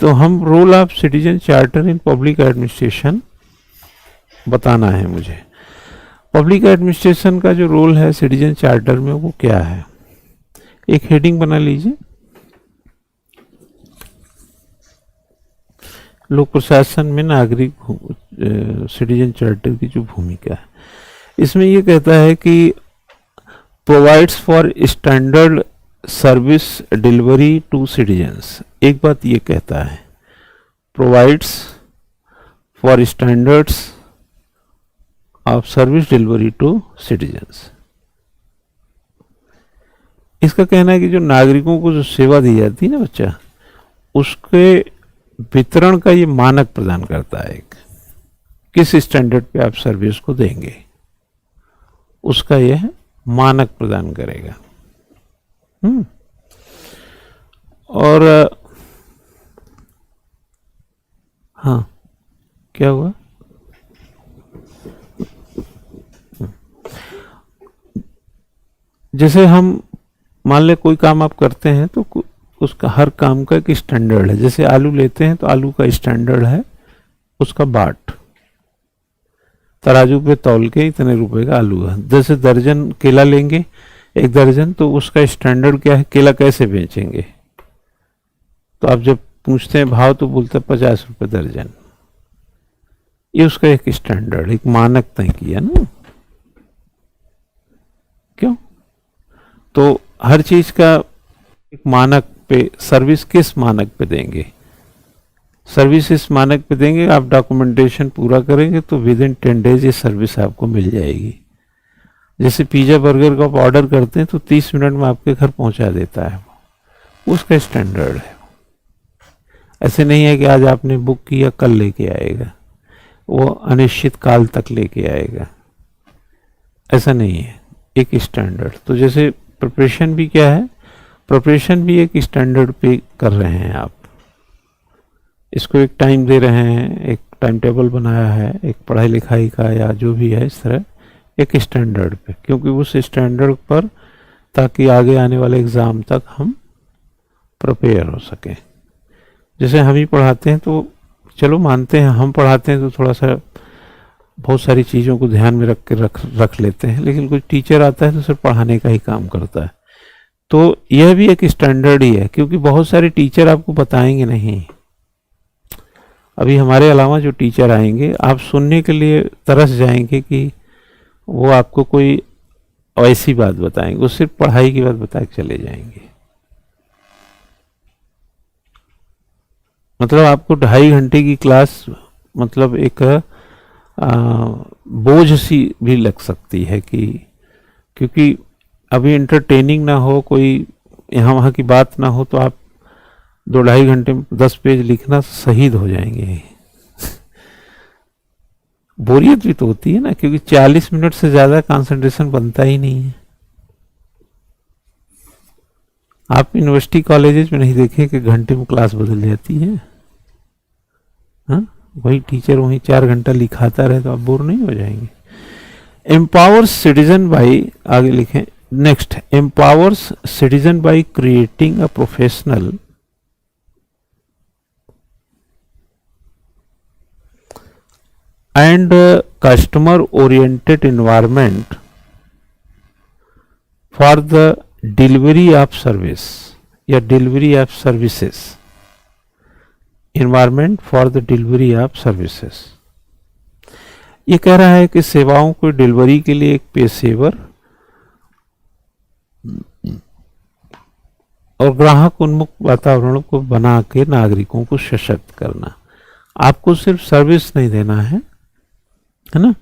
तो हम role of citizen charter in public administration बताना है मुझे। पब्लिक एडमिनिस्ट्रेशन का जो रोल है सिटीजन चार्टर में वो क्या है, एक हेडिंग बना लीजिए, लोक प्रशासन में नागरिक सिटीजन चार्टर की जो भूमिका है। इसमें ये कहता है कि provides for standard service delivery to citizens. एक बात ये कहता है, provides for standards of service delivery to citizens. इसका कहना है कि जो नागरिकों को जो सेवा दी जाती है ना बच्चा, उसके वितरण का ये मानक प्रदान करता है। किस स्टैंडर्ड पे आप सर्विस को देंगे उसका यह मानक प्रदान करेगा। और हाँ, क्या हुआ, जैसे हम मान ले कोई काम आप करते हैं तो उसका हर काम का एक स्टैंडर्ड है। जैसे आलू लेते हैं तो आलू का स्टैंडर्ड है उसका बाट, तराजू पे तौल के इतने रुपए का आलू है। जैसे दर्जन केला लेंगे, एक दर्जन, तो उसका स्टैंडर्ड क्या है, केला कैसे बेचेंगे, तो आप जब पूछते हैं भाव तो बोलते हैं 50 रुपए दर्जन। ये उसका एक स्टैंडर्ड, एक मानक तय किया ना। क्यों? तो हर चीज का एक मानक पे, सर्विस किस मानक पे देंगे, सर्विस इस मानक पे देंगे, आप डॉक्यूमेंटेशन पूरा करेंगे तो विद इन 10 डेज ये सर्विस आपको मिल जाएगी। जैसे पिज्जा बर्गर का आप ऑर्डर करते हैं तो 30 मिनट में आपके घर पहुंचा देता है, उसका स्टैंडर्ड है। ऐसे नहीं है कि आज आपने बुक किया कल लेके आएगा, वो अनिश्चित काल तक लेके आएगा, ऐसा नहीं है, एक स्टैंडर्ड। तो जैसे प्रिपरेशन भी क्या है, प्रिपरेशन भी एक स्टैंडर्ड पे कर रहे हैं आप, इसको एक टाइम दे रहे हैं, एक टाइम टेबल बनाया है, एक पढ़ाई लिखाई का या जो भी है, इस तरह एक स्टैंडर्ड पे, क्योंकि उस स्टैंडर्ड पर ताकि आगे आने वाले एग्ज़ाम तक हम प्रिपेयर हो सकें। जैसे हम ही पढ़ाते हैं तो चलो मानते हैं हम पढ़ाते हैं तो थोड़ा सा बहुत सारी चीज़ों को ध्यान में रख लेते हैं, लेकिन कोई टीचर आता है तो सिर्फ पढ़ाने का ही काम करता है। तो यह भी एक स्टैंडर्ड ही है, क्योंकि बहुत सारे टीचर आपको बताएंगे नहीं। अभी हमारे अलावा जो टीचर आएंगे आप सुनने के लिए तरस जाएंगे कि वो आपको कोई ऐसी बात बताएंगे, वो सिर्फ पढ़ाई की बात बता के चले जाएंगे। मतलब आपको 2.5 घंटे की क्लास मतलब एक बोझ सी भी लग सकती है कि क्योंकि अभी इंटरटेनिंग ना हो, कोई यहाँ वहाँ की बात ना हो, तो आप 2-2.5 घंटे में 10 पेज लिखना शहीद हो जाएंगे। बोरियत भी तो होती है ना, क्योंकि 40 मिनट से ज्यादा कंसंट्रेशन बनता ही नहीं है। आप यूनिवर्सिटी कॉलेजेस में नहीं देखें कि घंटे में क्लास बदल जाती है। हाँ, वही टीचर वही 4 घंटा लिखाता रहे तो आप बोर नहीं हो जाएंगे। एम्पावर्स सिटीजन बाई, आगे लिखें next, empowers citizen by creating a professional and customer oriented environment for the delivery of service या delivery of services, environment for the delivery of services। ये कह रहा है कि सेवाओं को डिलीवरी के लिए एक पेशेवर और ग्राहक उन्मुख वातावरण को बना के नागरिकों को सशक्त करना। आपको सिर्फ सर्विस नहीं देना है ना,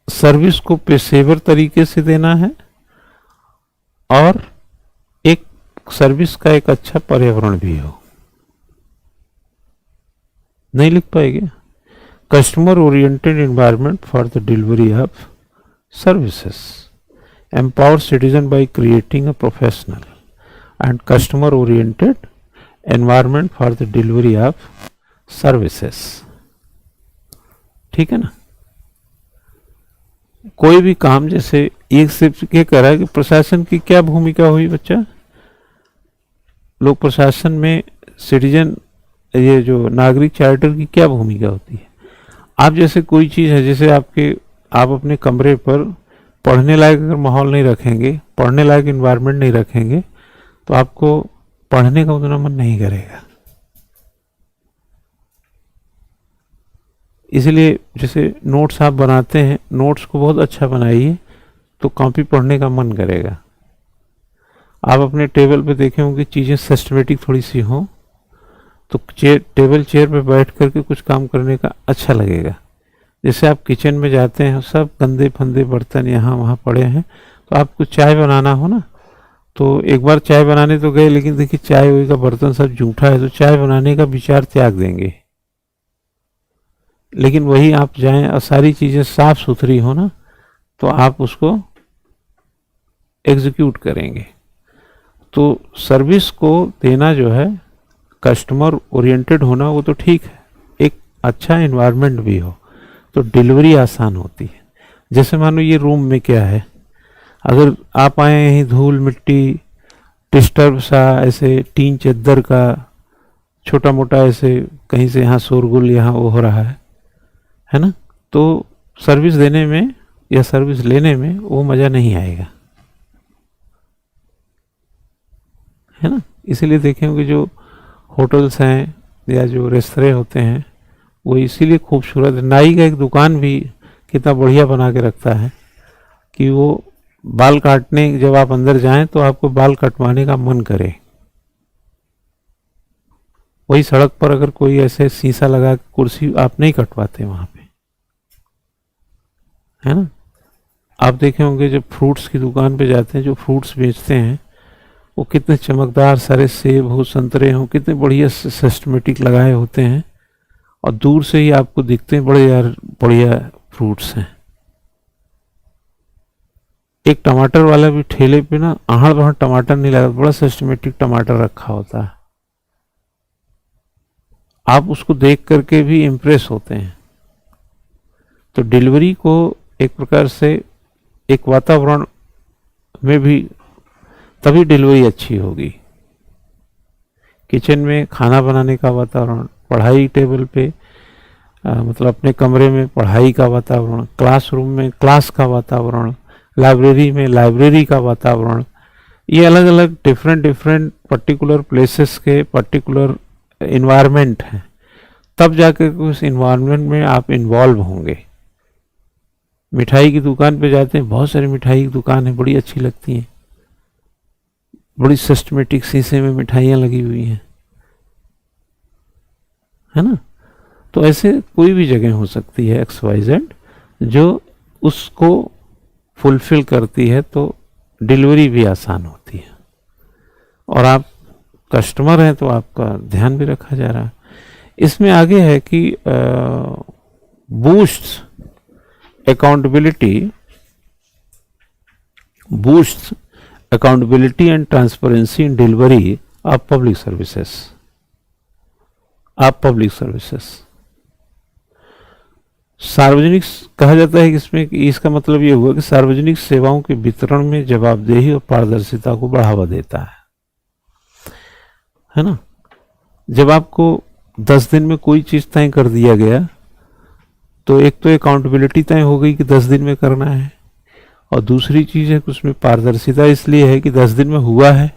सर्विस को पेशेवर तरीके से देना है और एक सर्विस का एक अच्छा पर्यावरण भी हो। नहीं लिख पाएंगे? Customer oriented environment for the delivery of services, empower citizen by creating a professional and customer oriented environment for the delivery of services. ठीक है ना। कोई भी काम, जैसे एक सिर्फ ये कह रहा है कि प्रशासन की क्या भूमिका हुई बच्चा, लोक प्रशासन में सिटीजन, ये जो नागरिक चार्टर की क्या भूमिका होती है। आप जैसे कोई चीज़ है, जैसे आप अपने कमरे पर पढ़ने लायक अगर माहौल नहीं रखेंगे, पढ़ने लायक इन्वायरमेंट नहीं रखेंगे, तो आपको पढ़ने का उतना मन नहीं करेगा। इसलिए जैसे नोट्स आप बनाते हैं, नोट्स को बहुत अच्छा बनाइए तो कॉपी पढ़ने का मन करेगा। आप अपने टेबल पे देखे होंगे चीज़ें सिस्टमेटिक थोड़ी सी हों तो टेबल चेयर पे बैठ करके कुछ काम करने का अच्छा लगेगा। जैसे आप किचन में जाते हैं, सब गंदे फंदे बर्तन यहाँ वहाँ पड़े हैं, तो आपको चाय बनाना हो ना, तो एक बार चाय बनाने तो गए, लेकिन देखिए चाय वही का बर्तन सब जूठा है, तो चाय बनाने का विचार त्याग देंगे। लेकिन वही आप जाएं और सारी चीज़ें साफ सुथरी हो ना, तो आप उसको एग्जीक्यूट करेंगे। तो सर्विस को देना जो है, कस्टमर ओरिएंटेड होना, वो तो ठीक है, एक अच्छा एनवायरनमेंट भी हो तो डिलीवरी आसान होती है। जैसे मानो ये रूम में क्या है, अगर आप आए यहीं धूल मिट्टी डिस्टर्ब सा ऐसे टीन चद्दर का छोटा मोटा ऐसे कहीं से यहाँ शोरगुल यहाँ वो हो रहा है ना, तो सर्विस देने में या सर्विस लेने में वो मज़ा नहीं आएगा, है ना। इसीलिए देखेंगे जो होटल्स हैं या जो रेस्तरां होते हैं वो इसीलिए खूबसूरत। नाई का एक दुकान भी कितना बढ़िया बना के रखता है कि वो बाल काटने, जब आप अंदर जाएं तो आपको बाल कटवाने का मन करे। वही सड़क पर अगर कोई ऐसे शीशा लगा कुर्सी आप नहीं कटवाते वहां पे, है ना। आप देखे होंगे जब फ्रूट्स की दुकान पे जाते हैं, जो फ्रूट्स बेचते हैं वो कितने चमकदार सारे सेब हो, संतरे हो, कितने बढ़िया सिस्टमेटिक लगाए होते हैं, और दूर से ही आपको दिखते हैं बड़े यार बढ़िया फ्रूट्स हैं। एक टमाटर वाला भी ठेले पे ना आहड़ बहड़ टमाटर नहीं लगा, बड़ा सिस्टमेटिक टमाटर रखा होता है, आप उसको देख करके भी इम्प्रेस होते हैं। तो डिलीवरी को एक प्रकार से एक वातावरण में भी तभी डिलीवरी अच्छी होगी। किचन में खाना बनाने का वातावरण, पढ़ाई टेबल पे मतलब अपने कमरे में पढ़ाई का वातावरण, क्लासरूम में क्लास का वातावरण, लाइब्रेरी में लाइब्रेरी का वातावरण, ये अलग अलग डिफरेंट पर्टिकुलर प्लेसेस के पर्टिकुलर इन्वायरमेंट हैं। तब जाकर उस इन्वायरमेंट में आप इन्वॉल्व होंगे। मिठाई की दुकान पे जाते हैं, बहुत सारी मिठाई की दुकान है, बड़ी अच्छी लगती हैं, बड़ी सिस्टमेटिक शीशे में मिठाइयाँ लगी हुई हैं, है ना। तो ऐसे कोई भी जगह हो सकती है XYZ जो उसको फुलफिल करती है, तो डिलीवरी भी आसान होती है, और आप कस्टमर हैं तो आपका ध्यान भी रखा जा रहा है। इसमें आगे है कि boost accountability and transparency in delivery of public services. सार्वजनिक कहा जाता है कि इसमें इसका मतलब ये हुआ कि सार्वजनिक सेवाओं के वितरण में जवाबदेही और पारदर्शिता को बढ़ावा देता है ना। जब आपको 10 दिन में कोई चीज तय कर दिया गया तो एक तो अकाउंटेबिलिटी तय हो गई कि 10 दिन में करना है, और दूसरी चीज है कि उसमें पारदर्शिता इसलिए है कि 10 दिन में हुआ है,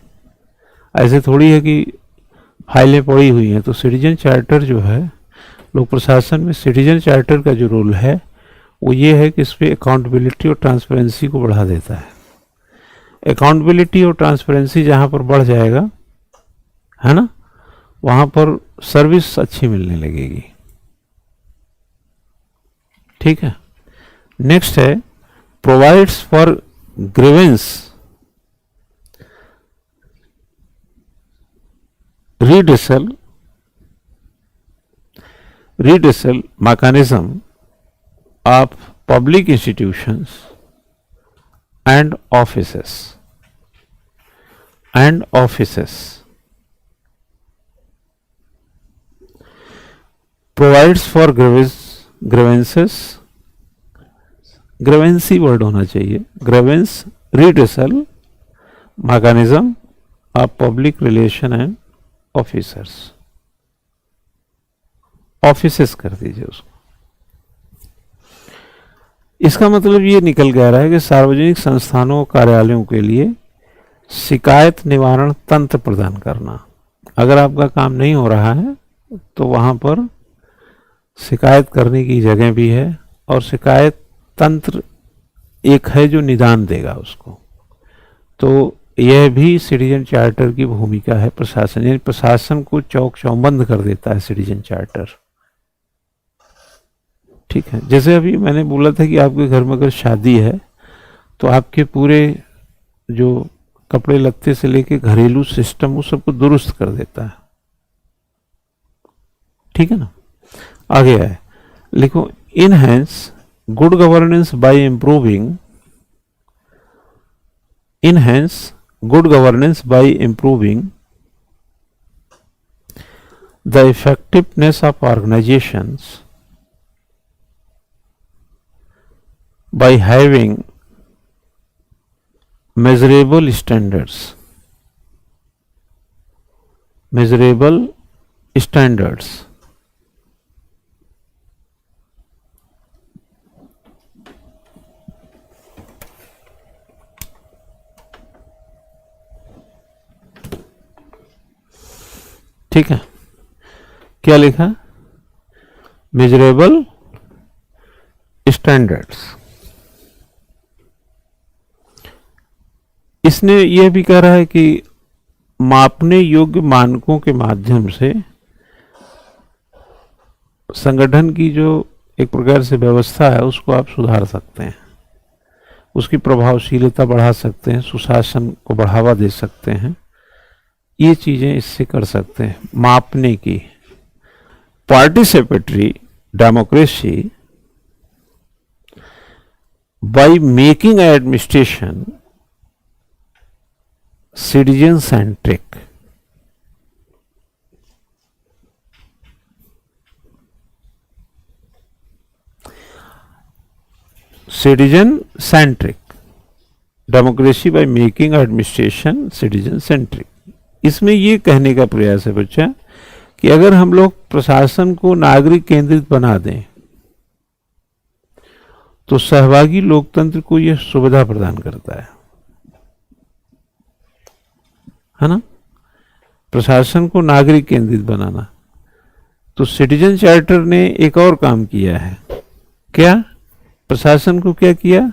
ऐसे थोड़ी है कि फाइलें पड़ी हुई हैं। तो सिटीजन चार्टर जो है, लोक प्रशासन में सिटीजन चार्टर का जो रोल है वो ये है कि इस पर अकाउंटेबिलिटी और ट्रांसपेरेंसी को बढ़ा देता है। अकाउंटेबिलिटी और ट्रांसपेरेंसी जहाँ पर बढ़ जाएगा, है ना, वहाँ पर सर्विस अच्छी मिलने लगेगी। ठीक है। नेक्स्ट है provides for grievance redressal mechanism of public institutions and offices provides for grievances, grievances word होना चाहिए, grievance redressal mechanism of public relation and officers, offices कर दीजिए उसको। इसका मतलब ये निकल के आ रहा है कि सार्वजनिक संस्थानों कार्यालयों के लिए शिकायत निवारण तंत्र प्रदान करना। अगर आपका काम नहीं हो रहा है तो वहां पर शिकायत करने की जगह भी है, और शिकायत तंत्र एक है जो निदान देगा उसको। तो यह भी सिटीजन चार्टर की भूमिका है। प्रशासन, यानी प्रशासन को चौक चौबंद कर देता है सिटीजन चार्टर। ठीक है, जैसे अभी मैंने बोला था कि आपके घर में अगर शादी है तो आपके पूरे जो कपड़े लत्ते से लेके घरेलू सिस्टम उस सबको दुरुस्त कर देता है। ठीक है ना। आगे है, लिखो, enhance good governance bye improving, enhance good governance by improving the effectiveness of organizations by having measurable standards, measurable standards। ठीक है, क्या लिखा? Measurable standards. इसने यह भी कह रहा है कि मापने योग्य मानकों के माध्यम से संगठन की जो एक प्रकार से व्यवस्था है उसको आप सुधार सकते हैं, उसकी प्रभावशीलता बढ़ा सकते हैं, सुशासन को बढ़ावा दे सकते हैं। ये चीजें इससे कर सकते हैं मापने की। Participatory democracy by making administration citizen centric. Citizen centric, democracy by making administration citizen centric. इसमें ये कहने का प्रयास है बच्चा कि अगर हम लोग प्रशासन को नागरिक केंद्रित बना दें तो सहभागी लोकतंत्र को यह सुविधा प्रदान करता है ना। प्रशासन को नागरिक केंद्रित बनाना। तो सिटीजन चार्टर ने एक और काम किया है। क्या? प्रशासन को क्या किया?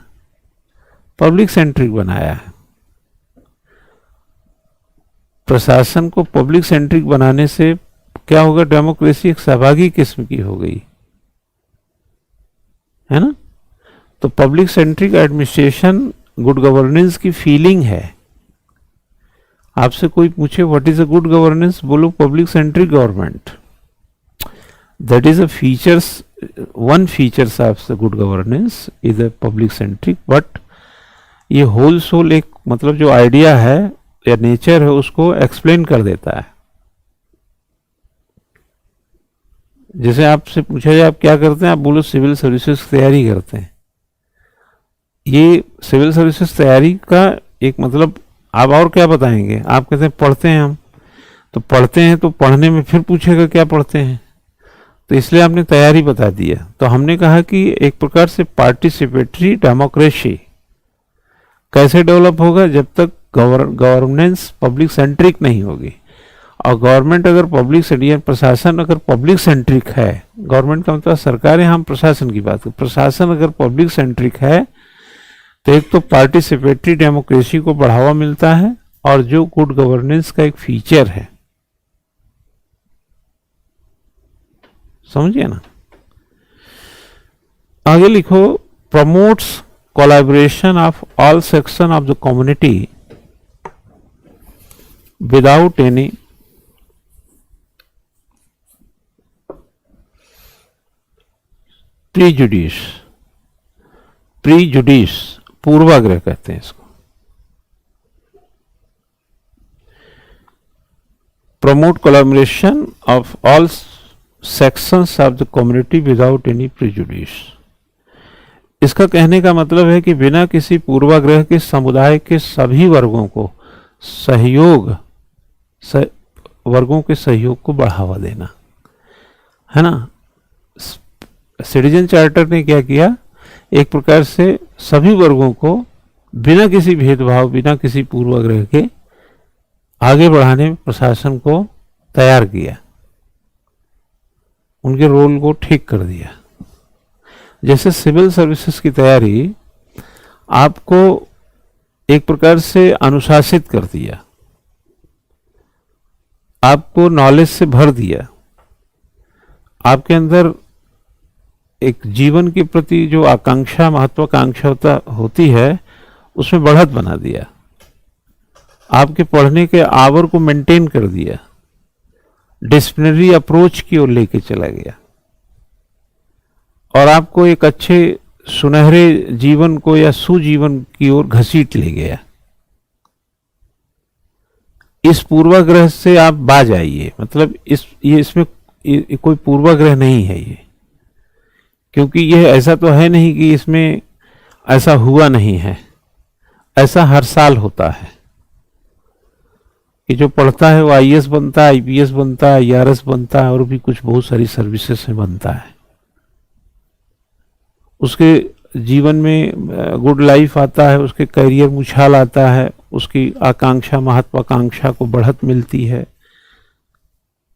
पब्लिक सेंट्रिक बनाया है। प्रशासन को पब्लिक सेंट्रिक बनाने से क्या होगा? डेमोक्रेसी एक सहभागी किस्म की हो गई, है ना। तो public centric administration good governance की फीलिंग है। आपसे कोई पूछे what is a good governance, बोलो public centric government. That is a features, one features of the good governance is a public centric. But ये होल सोल एक मतलब जो आइडिया है या नेचर है उसको एक्सप्लेन कर देता है। जैसे आपसे पूछा जाए आप क्या करते हैं, आप बोलो सिविल सर्विसेज की तैयारी करते हैं। ये सिविल सर्विसेज तैयारी का एक मतलब आप और क्या बताएंगे? आप कहते हैं पढ़ते हैं हम, तो पढ़ते हैं तो पढ़ने में फिर पूछेगा क्या पढ़ते हैं, तो इसलिए आपने तैयारी बता दिया। तो हमने कहा कि एक प्रकार से पार्टिसिपेटरी डेमोक्रेसी कैसे डेवलप होगा? जब तक गवर्नेंस पब्लिक सेंट्रिक नहीं होगी। और गवर्नमेंट अगर पब्लिक सेंट्रिक, प्रशासन अगर पब्लिक सेंट्रिक है, गवर्नमेंट का मतलब सरकार है, हम प्रशासन की बात करें, प्रशासन अगर पब्लिक सेंट्रिक है तो एक तो पार्टिसिपेटरी डेमोक्रेसी को बढ़ावा मिलता है और जो गुड गवर्नेंस का एक फीचर है, समझिए ना। आगे लिखो, promotes collaboration of all section of the community without any prejudice. Prejudice पूर्वाग्रह कहते हैं इसको। Promote collaboration of all sections of the community without any prejudice. इसका कहने का मतलब है कि बिना किसी पूर्वाग्रह के समुदाय के सभी वर्गों को सहयोग वर्गों के सहयोग को बढ़ावा देना, है ना। सिटीजन चार्टर ने क्या किया, एक प्रकार से सभी वर्गों को बिना किसी भेदभाव, बिना किसी पूर्वाग्रह के आगे बढ़ाने में प्रशासन को तैयार किया, उनके रोल को ठीक कर दिया। जैसे सिविल सर्विसेज की तैयारी आपको एक प्रकार से अनुशासित कर दिया, आपको नॉलेज से भर दिया, आपके अंदर एक जीवन के प्रति जो आकांक्षा, महत्वाकांक्षा होती है, उसमें बढ़त बना दिया, आपके पढ़ने के आवर को मेंटेन कर दिया, डिसिप्लिनरी अप्रोच की ओर लेके चला गया और आपको एक अच्छे सुनहरे जीवन को या सुजीवन की ओर घसीट ले गया। इस पूर्वाग्रह से आप बाज आइए, मतलब इसमें कोई पूर्वाग्रह नहीं है ये, क्योंकि यह ऐसा तो है नहीं कि इसमें ऐसा हुआ नहीं है, ऐसा हर साल होता है कि जो पढ़ता है वो आईएएस बनता है, आईपीएस बनता है, आईआरएस बनता है और भी कुछ बहुत सारी सर्विसेज में बनता है। उसके जीवन में गुड लाइफ आता है, उसके करियर में उछाल आता है, उसकी आकांक्षा, महत्वाकांक्षा को बढ़त मिलती है,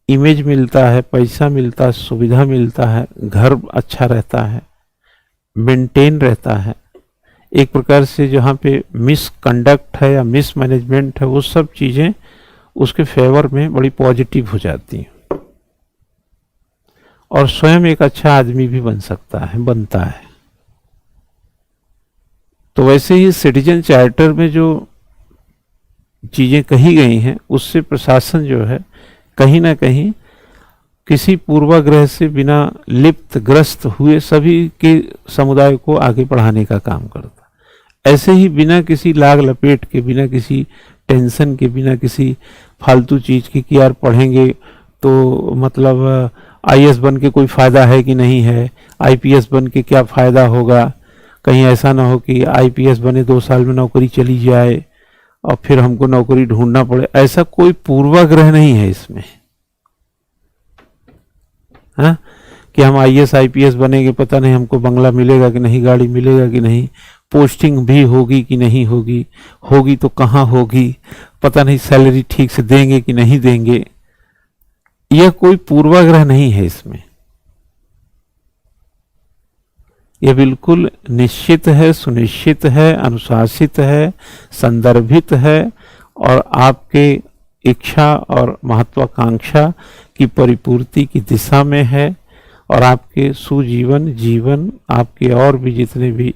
इमेज मिलता है, पैसा मिलता है, सुविधा मिलता है, घर अच्छा रहता है, मेंटेन रहता है। एक प्रकार से जहाँ पे मिसकंडक्ट है या मिसमैनेजमेंट है, वो सब चीज़ें उसके फेवर में बड़ी पॉजिटिव हो जाती हैं और स्वयं एक अच्छा आदमी भी बन सकता है, बनता है। तो वैसे ही सिटीजन चार्टर में जो चीज़ें कही गई हैं, उससे प्रशासन जो है कहीं ना कहीं किसी पूर्वाग्रह से बिना लिप्त ग्रस्त हुए सभी के समुदाय को आगे बढ़ाने का काम करता। ऐसे ही बिना किसी लाग लपेट के, बिना किसी टेंशन के, बिना किसी फालतू चीज़ की कि यार पढ़ेंगे तो मतलब आईएएस बन के कोई फ़ायदा है कि नहीं है, आईपीएस बन के क्या फ़ायदा होगा, कहीं ऐसा ना हो कि आईपीएस बने 2 साल में नौकरी चली जाए और फिर हमको नौकरी ढूंढना पड़े। ऐसा कोई पूर्वाग्रह नहीं है इसमें, हाँ, कि हम आईएएस आईपीएस बनेंगे, पता नहीं हमको बंगला मिलेगा कि नहीं, गाड़ी मिलेगा कि नहीं, पोस्टिंग भी होगी कि नहीं होगी, होगी तो कहाँ होगी, पता नहीं सैलरी ठीक से देंगे कि नहीं देंगे। यह कोई पूर्वाग्रह नहीं है इसमें, यह बिल्कुल निश्चित है, सुनिश्चित है, अनुशासित है, संदर्भित है और आपके इच्छा और महत्वाकांक्षा की परिपूर्ति की दिशा में है और आपके सुजीवन जीवन, आपके और भी जितने भी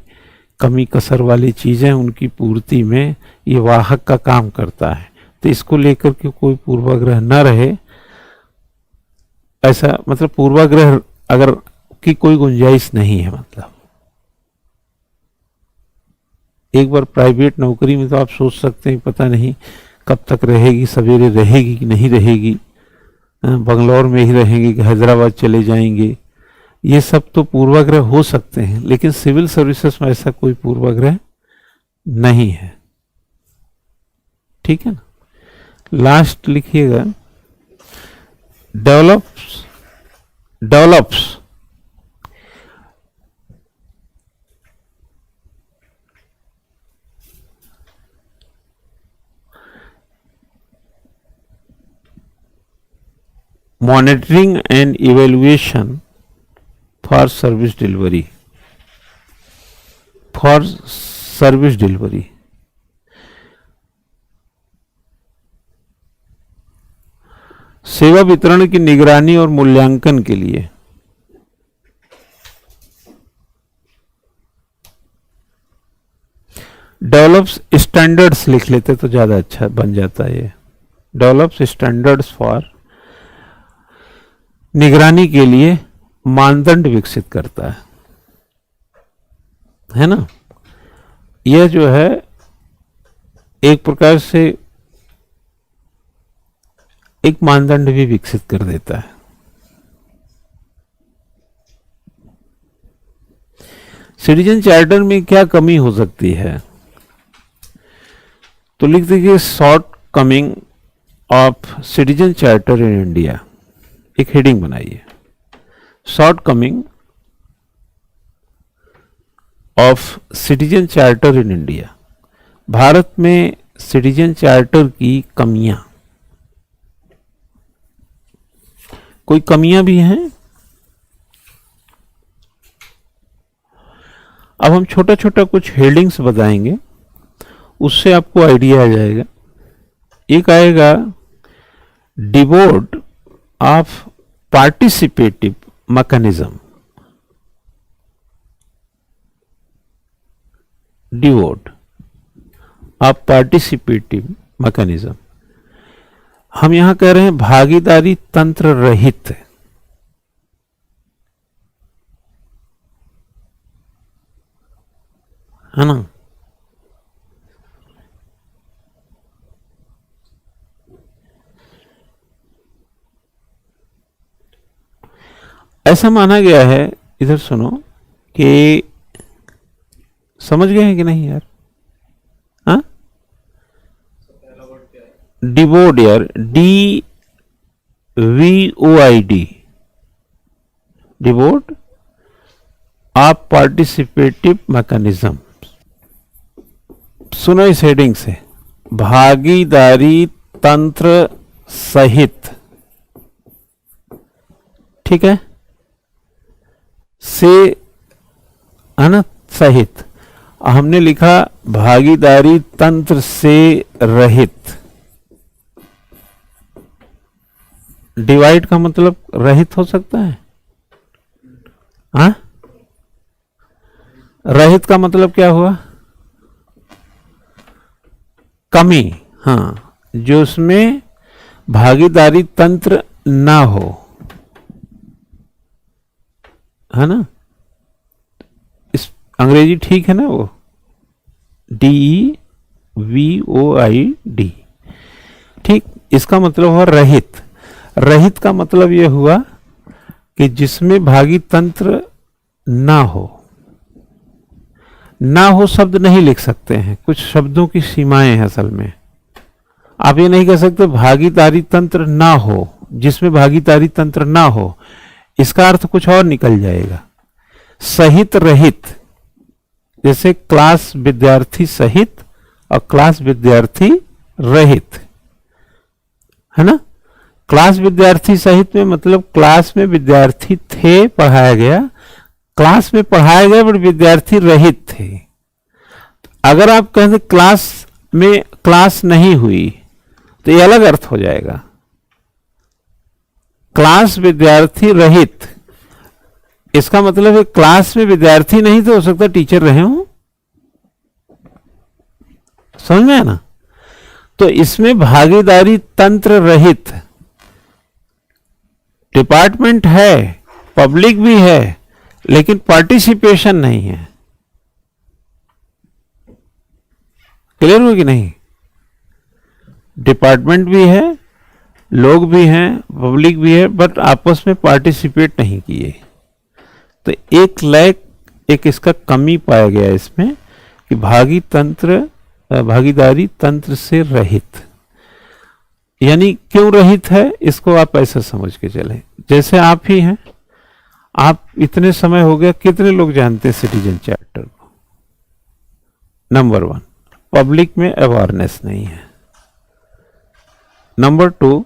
कमी कसर वाली चीज़ें, उनकी पूर्ति में ये वाहक का काम करता है। तो इसको लेकर के कोई पूर्वाग्रह न रहे, ऐसा मतलब पूर्वाग्रह अगर की कोई गुंजाइश नहीं है। मतलब एक बार प्राइवेट नौकरी में तो आप सोच सकते हैं पता नहीं कब तक रहेगी, सवेरे रहेगी कि नहीं रहेगी, बंगलौर में ही रहेंगे कि हैदराबाद चले जाएंगे, ये सब तो पूर्वाग्रह हो सकते हैं, लेकिन सिविल सर्विसेज में ऐसा कोई पूर्वाग्रह नहीं है। ठीक है ना। लास्ट लिखिएगा, develops monitoring and evaluation for service delivery, सेवा वितरण की निगरानी और मूल्यांकन के लिए डेवलप्स स्टैंडर्ड्स लिख लेते तो ज्यादा अच्छा बन जाता है। ये डेवलप्स स्टैंडर्ड्स फॉर निगरानी के लिए मानदंड विकसित करता है ना। यह जो है एक प्रकार से एक मानदंड भी विकसित कर देता है। सिटीजन चार्टर में क्या कमी हो सकती है, तो लिख दीजिए short coming of citizen charter in India, एक हेडिंग बनाइए, short coming of citizen charter in India, Bharat में सिटीजन चार्टर की कमियां, कोई कमियां भी हैं। अब हम छोटा छोटा कुछ हेडिंग्स बताएंगे, उससे आपको आइडिया आ जाएगा। एक आएगा devote of participative mechanism, devote of participative mechanism, हम यहां कह रहे हैं भागीदारी तंत्र रहित, है ना। ऐसा माना गया है, इधर सुनो, कि समझ गए हैं कि नहीं यार? हाँ, डिवोड यार, DVOID, डिवोड ऑफ पार्टिसिपेटिव मैकेनिज्म। सुनो इस हेडिंग से, भागीदारी तंत्र सहित, ठीक है, से, है ना, सहित। हमने लिखा भागीदारी तंत्र से रहित। डिवाइड का मतलब रहित हो सकता है, हाँ, रहित का मतलब क्या हुआ? कमी, हाँ, जो उसमें भागीदारी तंत्र ना हो, है ना। इस अंग्रेजी ठीक है ना, वो DEVOID, ठीक। इसका मतलब हुआ रहित। रहित का मतलब यह हुआ कि जिसमें भागी तंत्र ना हो। ना हो शब्द नहीं लिख सकते हैं, कुछ शब्दों की सीमाएं हैं असल में। आप ये नहीं कह सकते भागीदारी तंत्र ना हो, जिसमें भागीदारी तंत्र ना हो, इसका अर्थ कुछ और निकल जाएगा। सहित रहित, जैसे क्लास विद्यार्थी सहित और क्लास विद्यार्थी रहित, है ना। क्लास विद्यार्थी सहित में मतलब क्लास में विद्यार्थी थे, पढ़ाया गया, क्लास में पढ़ाया गया बट विद्यार्थी रहित थे। अगर आप कहें क्लास में क्लास नहीं हुई तो ये अलग अर्थ हो जाएगा। क्लास विद्यार्थी रहित, इसका मतलब है क्लास में विद्यार्थी नहीं तो हो सकता टीचर रहे हो, समझ में है ना। तो इसमें भागीदारी तंत्र रहित, डिपार्टमेंट है, पब्लिक भी है, लेकिन पार्टिसिपेशन नहीं है। क्लियर हो कि नहीं? डिपार्टमेंट भी है, लोग भी हैं, पब्लिक भी है, बट आपस में पार्टिसिपेट नहीं किए। तो एक लैक, एक इसका कमी पाया गया इसमें कि भागीदारी तंत्र से रहित। यानी क्यों रहित है, इसको आप ऐसा समझ के चले, जैसे आप ही हैं, आप इतने समय हो गया, कितने लोग जानते हैं सिटीजन चार्टर को? नंबर 1, पब्लिक में अवेयरनेस नहीं है। नंबर 2,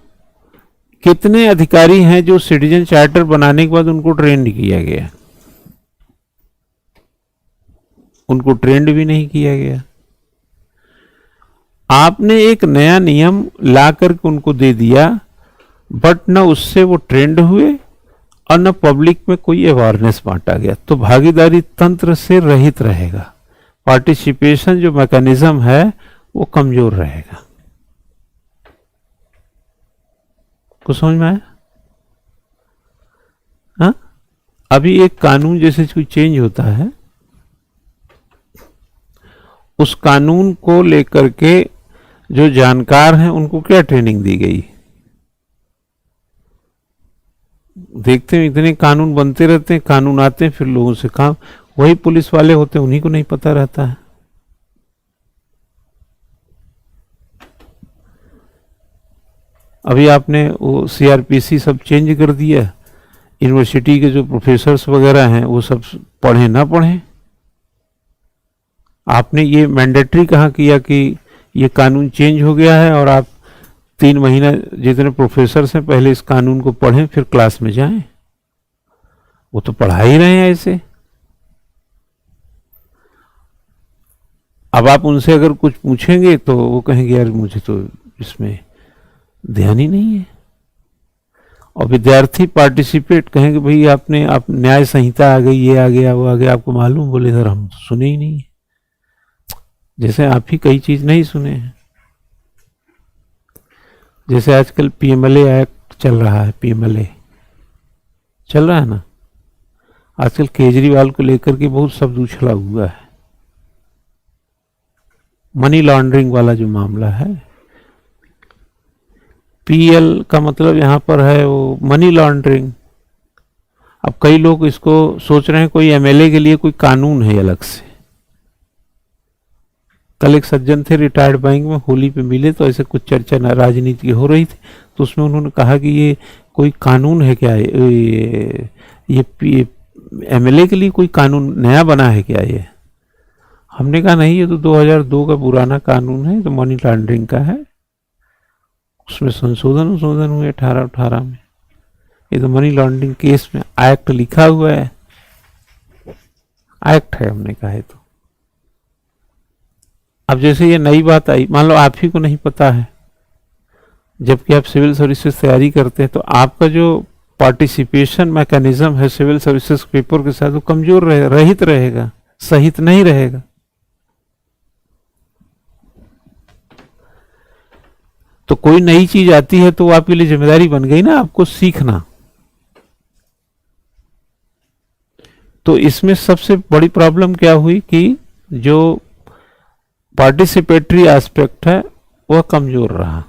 कितने अधिकारी हैं जो सिटीजन चार्टर बनाने के बाद उनको ट्रेंड किया गया? उनको ट्रेंड भी नहीं किया गया। आपने एक नया नियम ला करके उनको दे दिया, बट न उससे वो ट्रेंड हुए और न पब्लिक में कोई अवेयरनेस बांटा गया। तो भागीदारी तंत्र से रहित रहेगा, पार्टिसिपेशन जो मैकेनिज्म है वो कमजोर रहेगा। कुछ समझ में आया? हाँ, अभी एक कानून जैसे कोई चेंज होता है, उस कानून को लेकर के जो जानकार हैं उनको क्या ट्रेनिंग दी गई? देखते हैं इतने कानून बनते रहते हैं, कानून आते हैं, फिर लोगों से काम, वही पुलिस वाले होते हैं, उन्हीं को नहीं पता रहता है। अभी आपने वो सीआरपीसी सब चेंज कर दिया, यूनिवर्सिटी के जो प्रोफेसर्स वगैरह हैं वो सब पढ़ें ना पढ़ें। आपने ये मैंडेटरी कहाँ किया कि ये कानून चेंज हो गया है और आप 3 महीना जितने प्रोफेसर्स हैं पहले इस कानून को पढ़ें फिर क्लास में जाएं। वो तो पढ़ा ही रहे हैं ऐसे। अब आप उनसे अगर कुछ पूछेंगे तो वो कहेंगे यार मुझे तो इसमें ध्यान ही नहीं है। और विद्यार्थी पार्टिसिपेट कहेंगे भाई आपने आप न्याय संहिता आ गई, ये आ गया वो आ गया, आपको मालूम? बोले सर हम तो सुने ही नहीं, जैसे आप ही कई चीज नहीं सुने हैं। जैसे आजकल पीएमएलए एक्ट चल रहा है, पीएमएलए चल रहा है ना, आजकल केजरीवाल को लेकर के बहुत शब्द उछला हुआ है। मनी लॉन्ड्रिंग वाला जो मामला है, पीएल का मतलब यहां पर है वो मनी लॉन्ड्रिंग। अब कई लोग इसको सोच रहे हैं कोई एमएलए के लिए कोई कानून है अलग से। कल एक सज्जन थे रिटायर्ड बैंक में, होली पे मिले तो ऐसे कुछ चर्चा राजनीति की हो रही थी, तो उसमें उन्होंने कहा कि ये कोई कानून है क्या, ये एमएलए के लिए कोई कानून नया बना है क्या ये? हमने कहा नहीं, ये तो 2002 का पुराना कानून है, तो मनी लॉन्ड्रिंग का है, उसमें संशोधन हुए 18 में। ये तो मनी लॉन्ड्रिंग केस में एक्ट लिखा हुआ है, एक्ट है। हमने कहा है तो अब जैसे ये नई बात आई, मान लो आप ही को नहीं पता है, जबकि आप सिविल सर्विसेज तैयारी करते हैं, तो आपका जो पार्टिसिपेशन मैकेनिज्म है सिविल सर्विसेज पेपर के साथ वो कमजोर रहित रहेगा, सहित नहीं रहेगा। तो कोई नई चीज आती है तो आपके लिए जिम्मेदारी बन गई ना आपको सीखना। तो इसमें सबसे बड़ी प्रॉब्लम क्या हुई कि जो पार्टिसिपेटरी एस्पेक्ट है वह कमजोर रहा।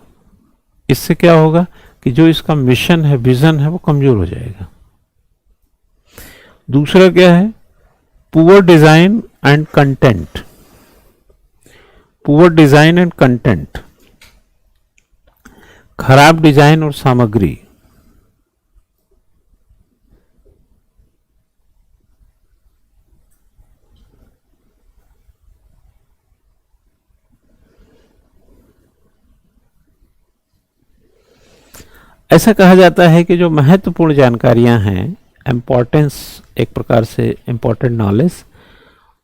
इससे क्या होगा कि जो इसका मिशन है, विजन है, वो कमजोर हो जाएगा। दूसरा क्या है, poor design and content. Poor design and content, खराब डिजाइन और सामग्री। ऐसा कहा जाता है कि जो महत्वपूर्ण जानकारियां हैं, इंपॉर्टेंस, एक प्रकार से इंपॉर्टेंट नॉलेज,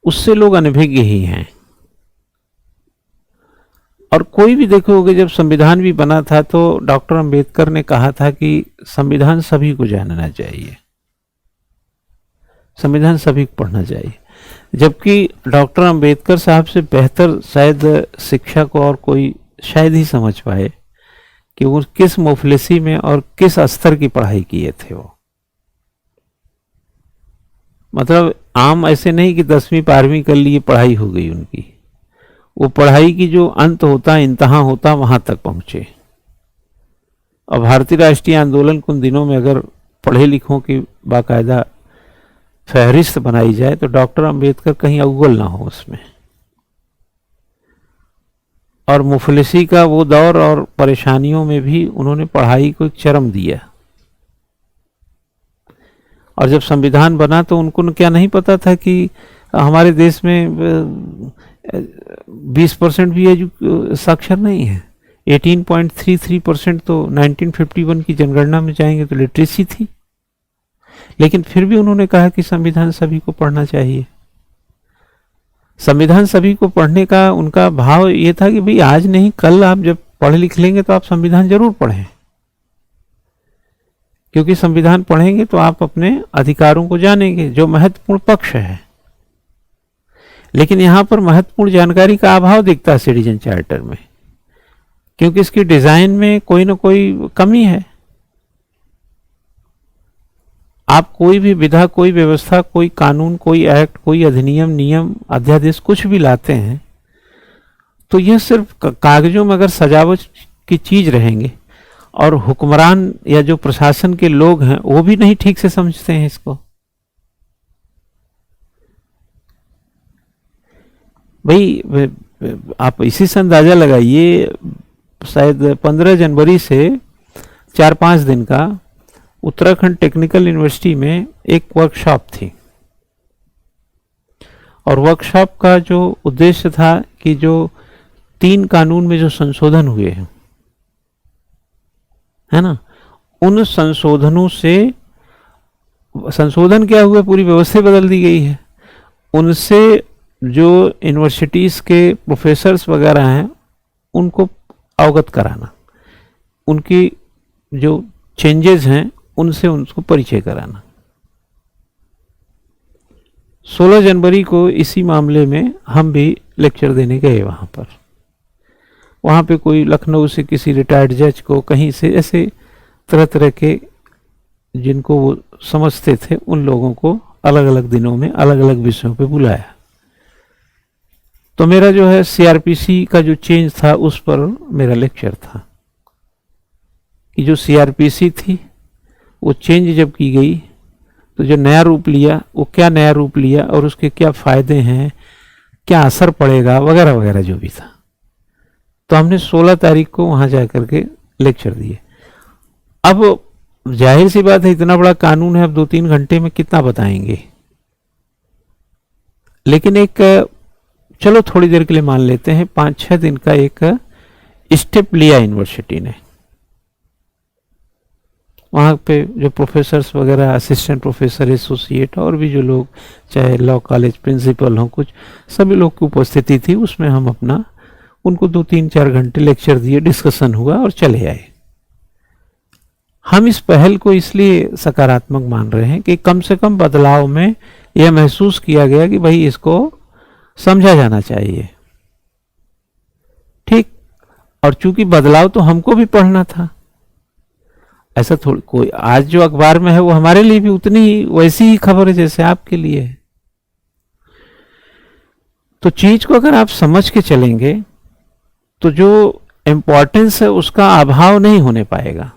उससे लोग अनभिज्ञ ही हैं। और कोई भी देखोगे, जब संविधान भी बना था तो डॉक्टर अंबेडकर ने कहा था कि संविधान सभी को जानना चाहिए, संविधान सभी को पढ़ना चाहिए। जबकि डॉक्टर अंबेडकर साहब से बेहतर शायद शिक्षा को और कोई शायद ही समझ पाए कि वो किस मुफलिसी में और किस स्तर की पढ़ाई किए थे। वो मतलब आम ऐसे नहीं कि 10वीं 12वीं कर लिए पढ़ाई हो गई उनकी। वो पढ़ाई की जो अंत होता, इंतहा होता, वहां तक पहुंचे। और भारतीय राष्ट्रीय आंदोलन के उन दिनों में अगर पढ़े लिखों की बाकायदा फहरिस्त बनाई जाए तो डॉक्टर अंबेडकर कहीं अव्वल ना हो उसमें। और मुफलिसी का वो दौर और परेशानियों में भी उन्होंने पढ़ाई को एक चरम दिया। और जब संविधान बना तो उनको क्या नहीं पता था कि हमारे देश में 20% भी साक्षर नहीं है। 18.33% तो 1951 की जनगणना में जाएंगे तो लिटरेसी थी। लेकिन फिर भी उन्होंने कहा कि संविधान सभी को पढ़ना चाहिए। संविधान सभी को पढ़ने का उनका भाव ये था कि भाई आज नहीं कल आप जब पढ़ लिख लेंगे तो आप संविधान जरूर पढ़ें, क्योंकि संविधान पढ़ेंगे तो आप अपने अधिकारों को जानेंगे, जो महत्वपूर्ण पक्ष है। लेकिन यहां पर महत्वपूर्ण जानकारी का अभाव दिखता है सिटीजन चार्टर में, क्योंकि इसकी डिजाइन में कोई ना कोई कमी है। आप कोई भी विधा, कोई व्यवस्था, कोई कानून, कोई एक्ट, कोई अधिनियम, नियम, अध्यादेश कुछ भी लाते हैं तो यह सिर्फ कागजों में अगर सजावट की चीज रहेंगे और हुक्मरान या जो प्रशासन के लोग हैं वो भी नहीं ठीक से समझते हैं इसको। भाई आप इसी से अंदाजा लगाइए, शायद 15 जनवरी से 4-5 दिन का उत्तराखंड टेक्निकल यूनिवर्सिटी में एक वर्कशॉप थी। और वर्कशॉप का जो उद्देश्य था कि जो 3 कानून में जो संशोधन हुए हैं, है ना, उन संशोधनों से, संशोधन क्या हुआ, पूरी व्यवस्था बदल दी गई है। उनसे जो यूनिवर्सिटीज़ के प्रोफेसर्स वगैरह हैं उनको अवगत कराना, उनकी जो चेंजेस हैं उनसे उनको परिचय कराना। 16 जनवरी को इसी मामले में हम भी लेक्चर देने गए वहाँ पर। वहाँ पे कोई लखनऊ से किसी रिटायर्ड जज को, कहीं से, ऐसे तरह तरह के जिनको वो समझते थे उन लोगों को अलग अलग दिनों में अलग अलग विषयों पे बुलाया। तो मेरा जो है सीआरपीसी का जो चेंज था उस पर मेरा लेक्चर था कि जो सीआरपीसी थी वो चेंज जब की गई तो जो नया रूप लिया वो क्या नया रूप लिया और उसके क्या फायदे हैं, क्या असर पड़ेगा, वगैरह वगैरह जो भी था। तो हमने 16 तारीख को वहां जाकर के लेक्चर दिए। अब जाहिर सी बात है, इतना बड़ा कानून है, अब 2-3 घंटे में कितना बताएंगे। लेकिन एक, चलो थोड़ी देर के लिए मान लेते हैं, 5-6 दिन का एक स्टेप लिया यूनिवर्सिटी ने। वहाँ पे जो प्रोफेसर्स वगैरह, असिस्टेंट प्रोफेसर, एसोसिएट और भी जो लोग, चाहे लॉ कॉलेज प्रिंसिपल हों, कुछ सभी लोग की उपस्थिति थी। उसमें हम अपना उनको 2-3-4 घंटे लेक्चर दिए, डिस्कशन हुआ और चले आए। हम इस पहल को इसलिए सकारात्मक मान रहे हैं कि कम से कम बदलाव में यह महसूस किया गया कि भाई इसको समझा जाना चाहिए, ठीक। और चूंकि बदलाव तो हमको भी पढ़ना था, ऐसा थोड़ी कोई आज जो अखबार में है वो हमारे लिए भी उतनी ही वैसी ही खबर है जैसे आपके लिए है। तो चीज को अगर आप समझ के चलेंगे तो जो इंपॉर्टेंस है उसका अभाव नहीं होने पाएगा।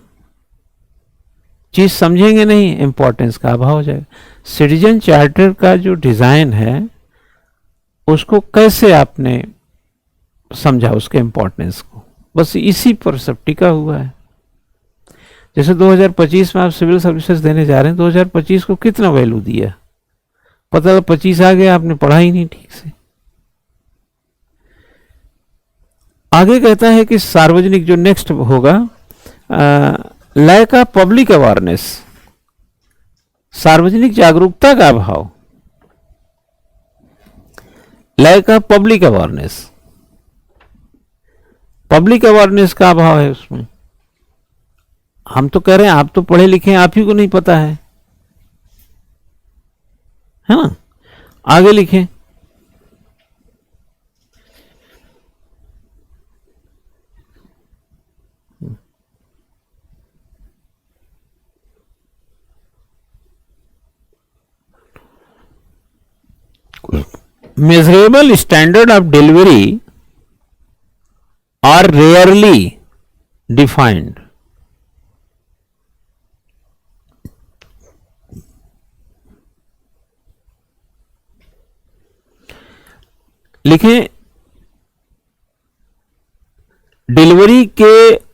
चीज समझेंगे नहीं, इंपॉर्टेंस का अभाव हो जाएगा। सिटीजन चार्टर का जो डिजाइन है उसको कैसे आपने समझा, उसके इंपॉर्टेंस को, बस इसी पर सब टिका हुआ है। जैसे 2025 में आप सिविल सर्विसेज देने जा रहे हैं, 2025 को कितना वैल्यू दिया, पता 25 आ गया, आपने पढ़ा ही नहीं ठीक से। आगे कहता है कि सार्वजनिक, जो नेक्स्ट होगा, लैक ऑफ पब्लिक अवेयरनेस, सार्वजनिक जागरूकता का अभाव, lack of public awareness, public awareness का अभाव है उसमें। हम तो कह रहे हैं आप तो पढ़े लिखे हैं, आप ही को नहीं पता है ना। आगे लिखें, measurable standard of delivery are rarely defined. लिखें, डिलीवरी के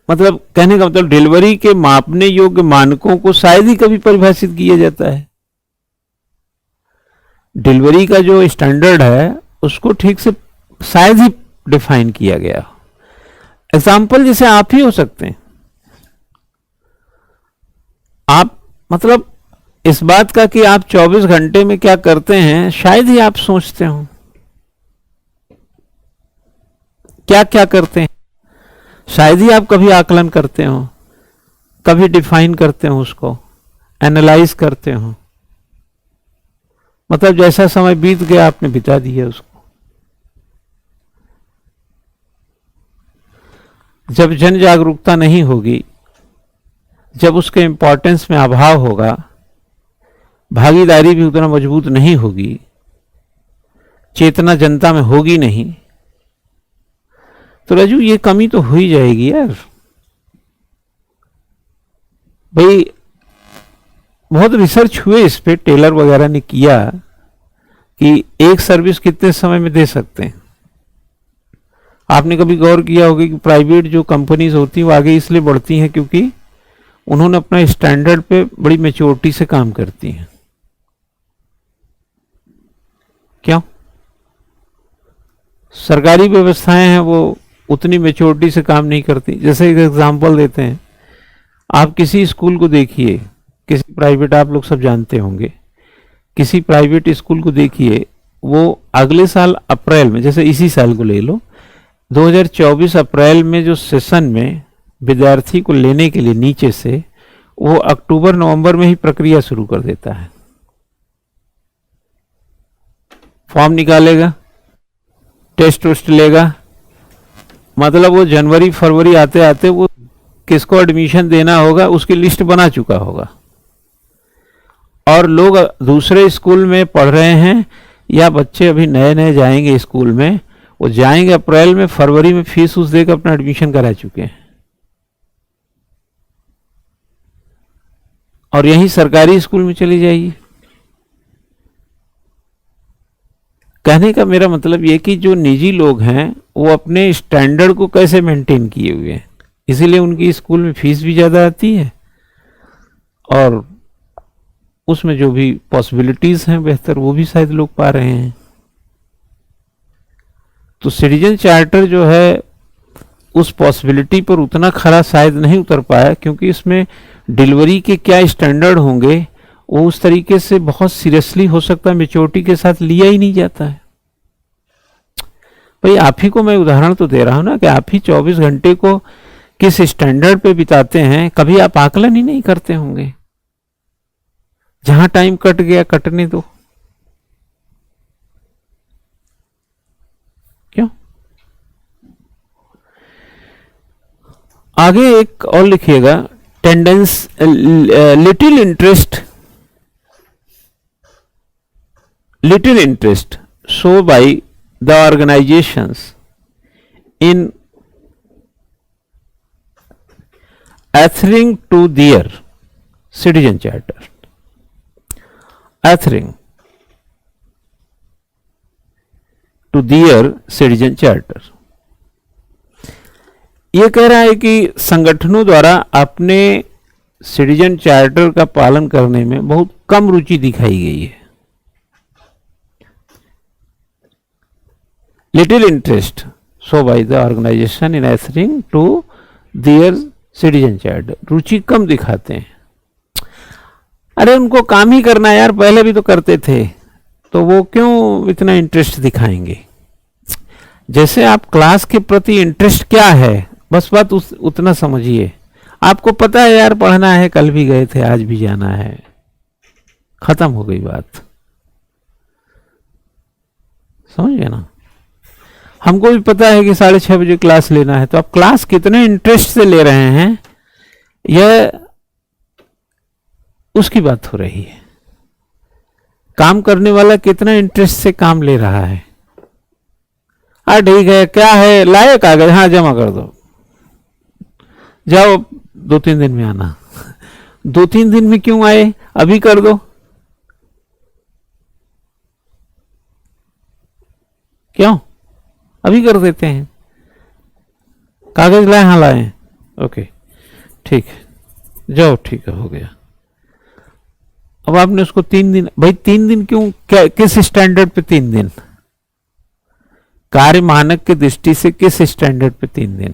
मतलब, कहने का मतलब डिलीवरी के मापने योग्य मानकों को शायद ही कभी परिभाषित किया जाता है। डिलीवरी का जो स्टैंडर्ड है उसको ठीक से शायद ही डिफाइन किया गया। एग्जाम्पल जैसे आप ही हो सकते हैं, आप मतलब इस बात का कि आप 24 घंटे में क्या करते हैं शायद ही आप सोचते हो, क्या क्या करते हैं शायद ही आप कभी आकलन करते हो, कभी डिफाइन करते हो, उसको एनालाइज करते हो। मतलब जैसा समय बीत गया आपने बिता दिया उसको। जब जन जागरूकता नहीं होगी, जब उसके इंपॉर्टेंस में अभाव होगा, भागीदारी भी उतना मजबूत नहीं होगी, चेतना जनता में होगी नहीं, तो राजू ये कमी तो हो ही जाएगी यार। भाई बहुत रिसर्च हुए इस पे, टेलर वगैरह ने किया कि एक सर्विस कितने समय में दे सकते हैं। आपने कभी गौर किया होगा कि प्राइवेट जो कंपनीज होती हैं वो आगे इसलिए बढ़ती हैं क्योंकि उन्होंने अपना स्टैंडर्ड पे बड़ी मैच्योरिटी से काम करती हैं। क्यों? सरकारी व्यवस्थाएं हैं वो उतनी मैच्योरिटी से काम नहीं करती। जैसे एक एग्जांपल देते हैं, आप किसी स्कूल को देखिए, किसी प्राइवेट, आप लोग सब जानते होंगे, किसी प्राइवेट स्कूल को देखिए, वो अगले साल अप्रैल में, जैसे इसी साल को ले लो, 2024 अप्रैल में जो सेशन में विद्यार्थी को लेने के लिए नीचे से, वो अक्टूबर नवंबर में ही प्रक्रिया शुरू कर देता है। फॉर्म निकालेगा, टेस्ट वेस्ट लेगा, मतलब वो जनवरी फरवरी आते आते वो किसको एडमिशन देना होगा उसकी लिस्ट बना चुका होगा। और लोग दूसरे स्कूल में पढ़ रहे हैं या बच्चे अभी नए नए जाएंगे स्कूल में, वो जाएंगे अप्रैल में, फरवरी में फीस उस देकर अपना एडमिशन करा चुके हैं। और यही सरकारी स्कूल में चली जाइए। कहने का मेरा मतलब ये कि जो निजी लोग हैं वो अपने स्टैंडर्ड को कैसे मेंटेन किए हुए हैं, इसीलिए उनकी स्कूल में फीस भी ज़्यादा आती है और उसमें जो भी पॉसिबिलिटीज़ हैं बेहतर वो भी शायद लोग पा रहे हैं। तो सिटीजन चार्टर जो है उस पॉसिबिलिटी पर उतना खरा शायद नहीं उतर पाया, क्योंकि इसमें डिलीवरी के क्या स्टैंडर्ड होंगे वो उस तरीके से बहुत सीरियसली हो सकता है मैच्योरिटी के साथ लिया ही नहीं जाता है। भाई आप ही को मैं उदाहरण तो दे रहा हूं ना कि आप ही 24 घंटे को किस स्टैंडर्ड पे बिताते हैं, कभी आप आकलन ही नहीं करते होंगे। जहां टाइम कट गया कटने दो, क्यों? आगे एक और लिखिएगा, tendency little interest show by the organizations in adhering to their citizen charter, adhering to their citizen charter। ये कह रहा है कि संगठनों द्वारा अपने सिटीजन चार्टर का पालन करने में बहुत कम रुचि दिखाई गई है। Little interest shown by the organization in adhering to their citizen charter, रुचि कम दिखाते हैं। अरे उनको काम ही करना है यार, पहले भी तो करते थे, तो वो क्यों इतना इंटरेस्ट दिखाएंगे? जैसे आप क्लास के प्रति इंटरेस्ट क्या है, बस बात उतना समझिए। आपको पता है यार पढ़ना है, कल भी गए थे आज भी जाना है, खत्म हो गई बात। समझ गए ना? हमको भी पता है कि 6:30 बजे क्लास लेना है, तो आप क्लास कितने इंटरेस्ट से ले रहे हैं यह उसकी बात हो रही है। काम करने वाला कितना इंटरेस्ट से काम ले रहा है। ठीक है, क्या है, लाए कागज, हाँ जमा कर दो, जाओ 2-3 दिन में आना। 2-3 दिन में क्यों आए, अभी कर दो। क्यों? अभी कर देते हैं। कागज लाए, हाँ लाए, ओके ठीक है, जाओ ठीक है, हो गया। अब आपने उसको 3 दिन, भाई 3 दिन क्यों, क्या, किस स्टैंडर्ड पे 3 दिन? कार्य मानक की दृष्टि से किस स्टैंडर्ड पे 3 दिन?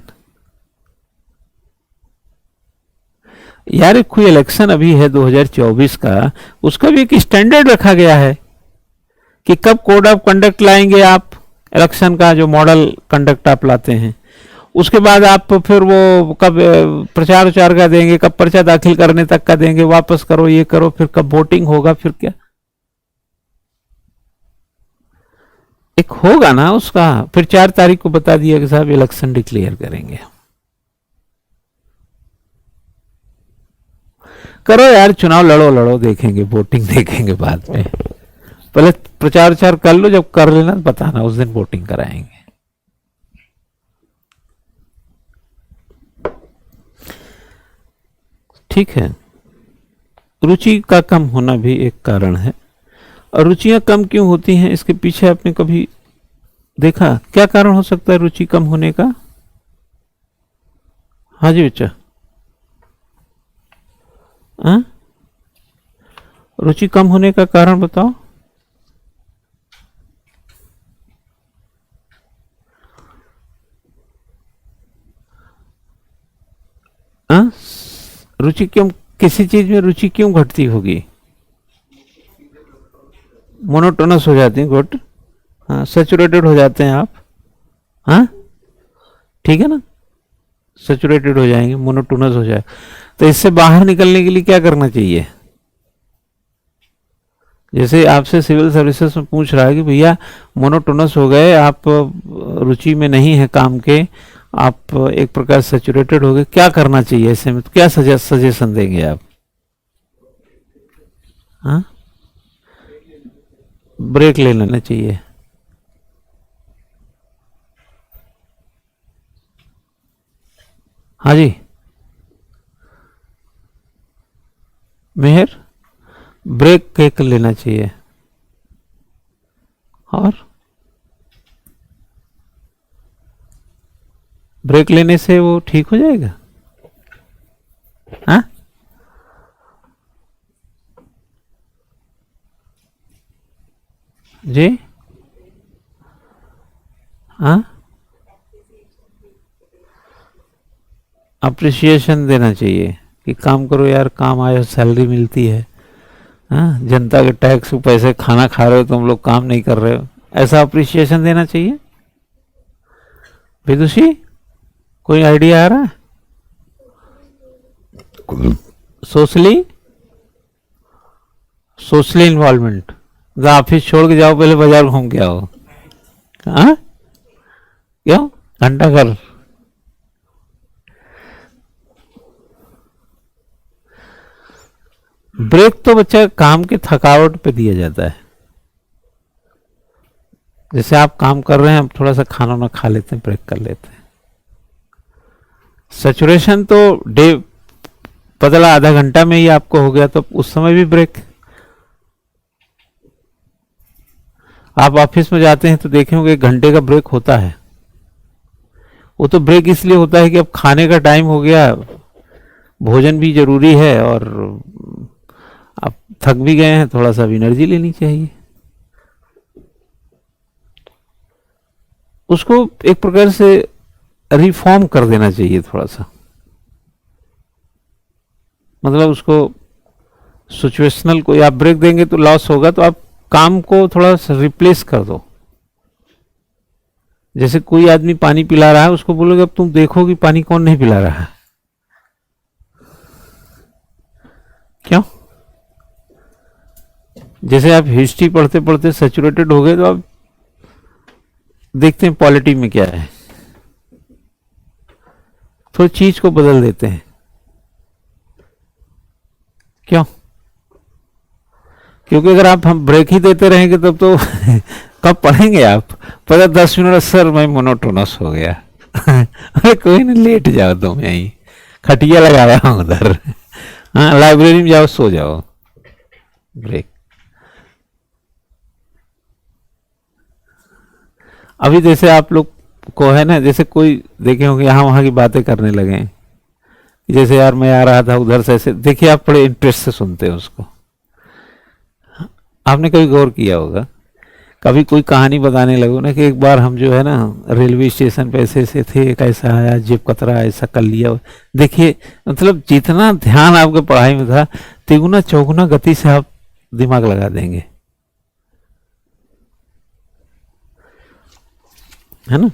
यार कोई इलेक्शन अभी है 2024 का, उसका भी एक स्टैंडर्ड रखा गया है कि कब कोड ऑफ कंडक्ट लाएंगे आप, इलेक्शन का जो मॉडल कंडक्ट आप लाते हैं, उसके बाद आप फिर वो कब प्रचार उचार का देंगे, कब पर्चा दाखिल करने तक का देंगे, वापस करो ये करो, फिर कब वोटिंग होगा, फिर क्या एक होगा ना उसका। फिर 4 तारीख को बता दिया कि साहब इलेक्शन डिक्लेयर करेंगे। करो यार चुनाव, लड़ो देखेंगे, वोटिंग देखेंगे बाद में। पहले प्रचार उचार कर लो, जब कर लेना बताना, उस दिन वोटिंग कराएंगे। ठीक है, रुचि का कम होना भी एक कारण है। और रुचियां कम क्यों होती हैं, इसके पीछे आपने कभी देखा क्या कारण हो सकता है रुचि कम होने का? हाँ जी बच्चा। हाँ? रुचि कम होने का कारण बताओ। हाँ? रुचि क्यों, किसी चीज में रुचि क्यों घटती होगी? मोनोटोनस हो जाती है, गुड। हाँ, सेचुरेटेड हो जाते हैं आप। हाँ, ठीक है ना, सेचुरेटेड हो जाएंगे, मोनोटोनस हो जाए। तो इससे बाहर निकलने के लिए क्या करना चाहिए? जैसे आपसे सिविल सर्विसेज में पूछ रहा है कि भैया मोनोटोनस हो गए आप, रुचि में नहीं है काम के, आप एक प्रकार सेचुरेटेड हो गए, क्या करना चाहिए ऐसे में? तो क्या सजेशन देंगे आप? हाँ, ब्रेक ले लेना चाहिए। हाँ जी मेहर, ब्रेक कर लेना चाहिए। और ब्रेक लेने से वो ठीक हो जाएगा? हाँ, जी, हाँ, अप्रिसिएशन देना चाहिए कि काम करो यार, काम आया, सैलरी मिलती है। हाँ, जनता के टैक्स के पैसे खाना खा रहे हो तुम लोग, काम नहीं कर रहे हो, ऐसा अप्रिसिएशन देना चाहिए। विदुषी, कोई आइडिया आ रहा है? सोशली, सोशली इन्वॉल्वमेंट, ऑफिस छोड़ के जाओ, पहले बाजार घूम के आओ। हाँ, क्यों, घंटा घर। ब्रेक तो बच्चा काम के थकावट पे दिया जाता है। जैसे आप काम कर रहे हैं, आप थोड़ा सा खाना ना खा लेते हैं, ब्रेक कर लेते हैं। सैचुरेशन तो डे बदला आधा घंटा में ही आपको हो गया, तो उस समय भी ब्रेक। आप ऑफिस में जाते हैं तो देखेंगे 1 घंटे का ब्रेक होता है। वो तो ब्रेक इसलिए होता है कि अब खाने का टाइम हो गया, भोजन भी जरूरी है, और आप थक भी गए हैं, थोड़ा सा एनर्जी लेनी चाहिए। उसको एक प्रकार से रिफॉर्म कर देना चाहिए थोड़ा सा, मतलब उसको सिचुएशनल, कोई आप ब्रेक देंगे तो लॉस होगा, तो आप काम को थोड़ा सा रिप्लेस कर दो। जैसे कोई आदमी पानी पिला रहा है, उसको बोलोगे अब तुम देखो कि पानी कौन नहीं पिला रहा है। क्यों? जैसे आप हिस्ट्री पढ़ते पढ़ते सैचुरेटेड हो गए, तो आप देखते हैं पॉलिटी में क्या है, तो चीज को बदल देते हैं। क्यों? क्योंकि अगर आप हम ब्रेक ही देते रहेंगे तब तो कब पढ़ेंगे आप? पता 10 मिनट, सर मैं मोनोटोनस हो गया। अरे कोई नहीं, लेट जाओ तुम यहीं, खटिया लगाया हूं उधर। हाँ, लाइब्रेरी में जाओ, सो जाओ। ब्रेक। अभी जैसे आप लोग को है ना, जैसे कोई देखे होंगे यहाँ वहां की बातें करने लगे, जैसे यार मैं आ रहा था उधर से, ऐसे देखिए आप बड़े इंटरेस्ट से सुनते हैं उसको। आपने कभी गौर किया होगा, कभी कोई कहानी बताने लगो ना कि एक बार हम जो है ना रेलवे स्टेशन पे ऐसे ऐसे थे, एक ऐसा आया जेब कतरा, ऐसा कर लिया। देखिए, मतलब जितना ध्यान आपके पढ़ाई में था, तिगुना चौगुना गति से आप दिमाग लगा देंगे, है ना।